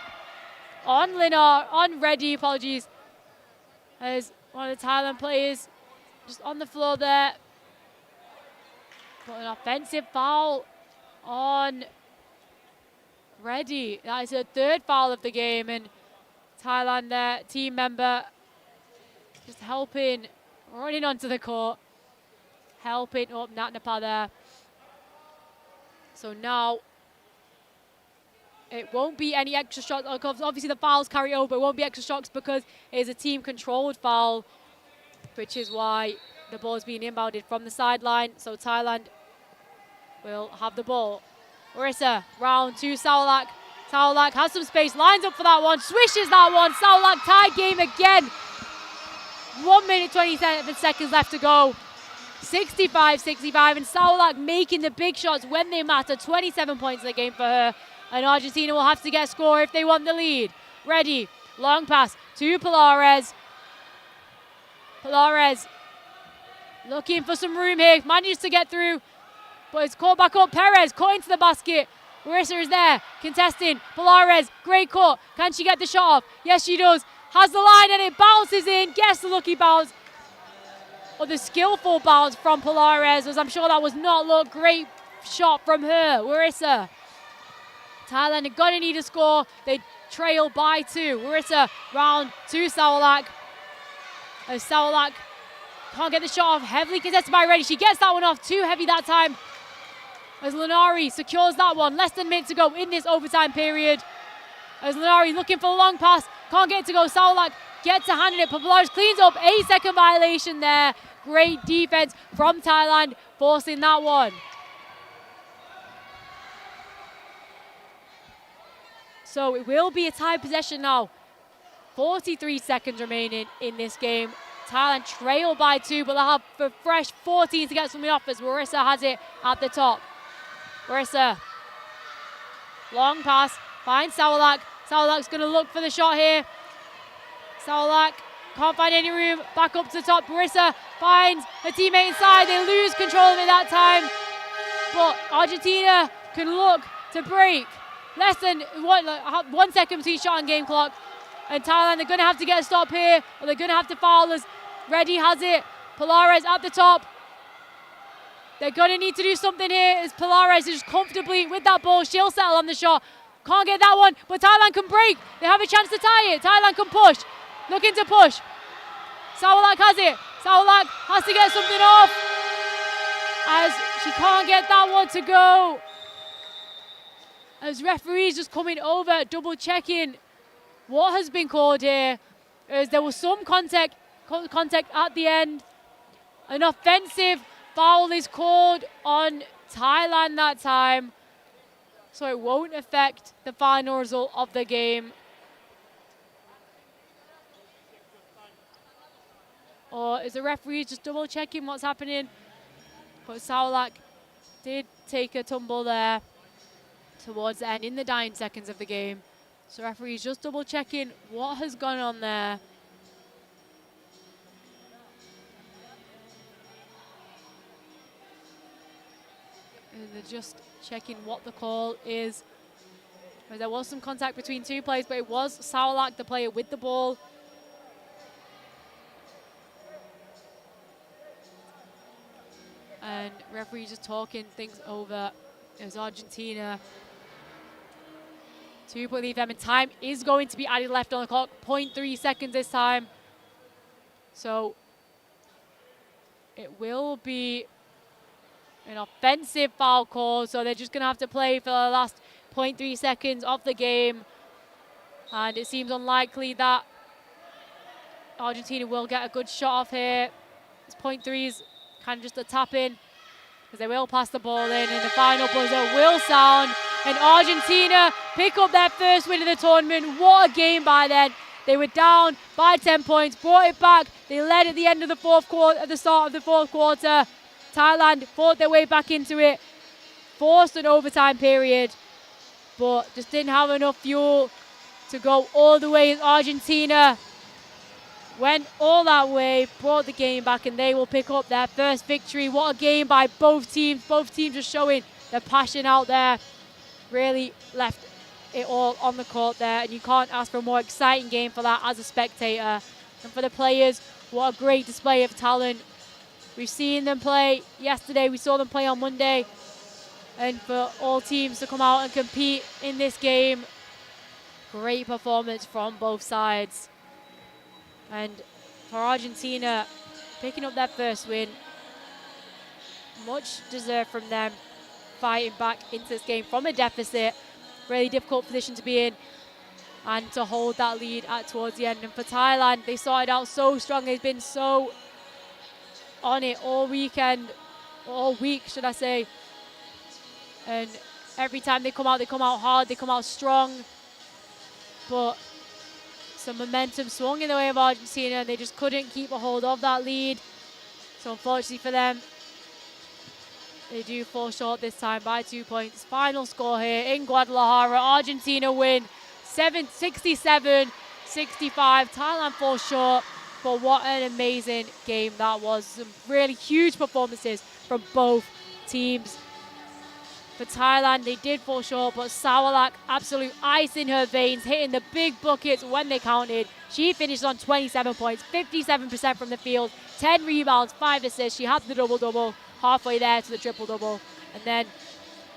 On Reddy, apologies. As one of the Thailand players just on the floor there. But an offensive foul on Reddy. That is her third foul of the game, and Thailand, their team member, just helping, running onto the court, helping up Natnapa there. So now it won't be any extra shots. Obviously the fouls carry over. It won't be extra shots because it is a team-controlled foul, which is why the ball is being inbounded from the sideline. So Thailand will have the ball. Orissa round to Saulak. Saulak has some space, lines up for that one, swishes that one. Saulak tied game again. 1 minute 27 seconds left to go. 65-65, and Saulak making the big shots when they matter. 27 points in the game for her. And Argentina will have to get a score if they want the lead. Reddy, long pass to Polares. Polares looking for some room here, manages to get through, but it's caught back up. Perez caught into the basket. Marissa is there, contesting. Polares, great cut. Can she get the shot off? Yes, she does. Has the line and it bounces in. Gets the lucky bounce. Or the skillful bounce from Polares, as I'm sure that was not look. Great shot from her, Marissa. Thailand are going to need a score. They trail by 2. Marissa round to Saulak. As Saulak can't get the shot off. Heavily contested by Reddy. She gets that one off. Too heavy that time. As Lenari secures that one. Less than a minute to go in this overtime period. As Lenari looking for a long pass. Can't get it to go. Saulak gets a hand in it. Polares cleans up. 8-second violation there. Great defense from Thailand, forcing that one. So it will be a tied possession now. 43 seconds remaining in this game. Thailand trail by 2, but they'll have a fresh 14 to get something off as Marissa has it at the top. Marissa, long pass, finds Saulak. Saulak's going to look for the shot here. Saulak can't find any room, back up to the top. Marissa finds her teammate inside. They lose control of it that time, but Argentina can look to break. Less than 1 second between shot and game clock. And Thailand, they're going to have to get a stop here, or they're going to have to foul us. Reddy has it. Polares at the top. They're going to need to do something here as Polares is comfortably with that ball. She'll settle on the shot. Can't get that one, but Thailand can break. They have a chance to tie it. Thailand can push. Looking to push. Sawalak has it. Sawalak has to get something off as she can't get that one to go. As referees just coming over, double checking what has been called here, as there was some contact at the end. An offensive foul is called on Thailand that time, so it won't affect the final result of the game. Or is the referee just double checking what's happening? But Sawalak did take a tumble there towards the end in the dying seconds of the game. So referee's just double checking what has gone on there. And they're just checking what the call is. There was some contact between two players, but it was Sawalak, the player with the ball. And referee just talking things over as Argentina 2-point lead them, and time is going to be added left on the clock. 0.3 seconds this time. So it will be an offensive foul call. So they're just going to have to play for the last 0.3 seconds of the game. And it seems unlikely that Argentina will get a good shot off here. This 0.3 is kind of just a tap in, because they will pass the ball in, and the final buzzer will sound, and Argentina pick up their first win of the tournament. What a game by then. They were down by 10 points, brought it back. They led at the end of the fourth quarter, at the start of the fourth quarter. Thailand fought their way back into it, forced an overtime period, but just didn't have enough fuel to go all the way. As Argentina went all that way, brought the game back, and they will pick up their first victory. What a game by both teams. Both teams are showing their passion out there. Really left it all on the court there, and you can't ask for a more exciting game for that as a spectator. And for the players, what a great display of talent. We've seen them play yesterday, we saw them play on Monday, and for all teams to come out and compete in this game, great performance from both sides. And for Argentina, picking up their first win, much deserved from them, fighting back into this game from a deficit. Really difficult position to be in, and to hold that lead towards the end. And for Thailand, they started out so strong. They've been so on it all weekend, all week, should I say. And every time they come out hard, they come out strong. But some momentum swung in the way of Argentina, and they just couldn't keep a hold of that lead. So unfortunately for them, they do fall short this time by 2 points. Final score here in Guadalajara. Argentina win 67-65. Thailand falls short, but what an amazing game that was. Some really huge performances from both teams. For Thailand, they did fall short, but Sawalak, absolute ice in her veins, hitting the big buckets when they counted. She finished on 27 points, 57% from the field, 10 rebounds, 5 assists. She had the double-double, halfway there to the triple-double. And then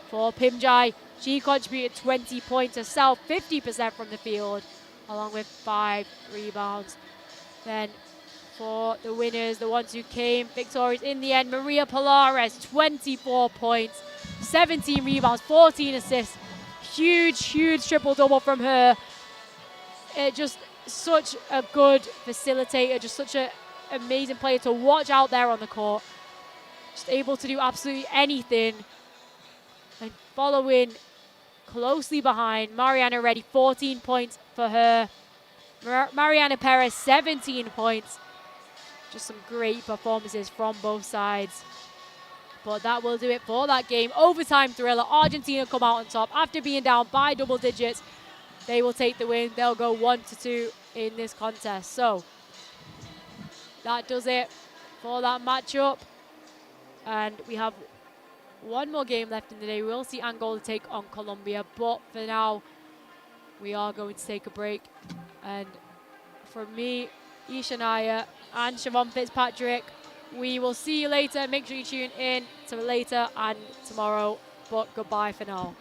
for Pimjai, she contributed 20 points herself, 50% from the field, along with 5 rebounds. Then for the winners, the ones who came victorious in the end, Maria Polares, 24 points, 17 rebounds, 14 assists. Huge triple-double from her. Just such a good facilitator, just such an amazing player to watch out there on the court. Just able to do absolutely anything. And following closely behind, Mariana Reddy, 14 points for her. Mariana Perez, 17 points. Just some great performances from both sides. But that will do it for that game. Overtime thriller. Argentina come out on top after being down by double digits. They will take the win. They'll go 1-2 in this contest. So that does it for that matchup. And we have one more game left in the day. We'll see Angola take on Colombia. But for now, we are going to take a break. And from me, Ishania, and Siobhan Fitzpatrick. We will see you later. Make sure you tune in to later and tomorrow. But goodbye for now.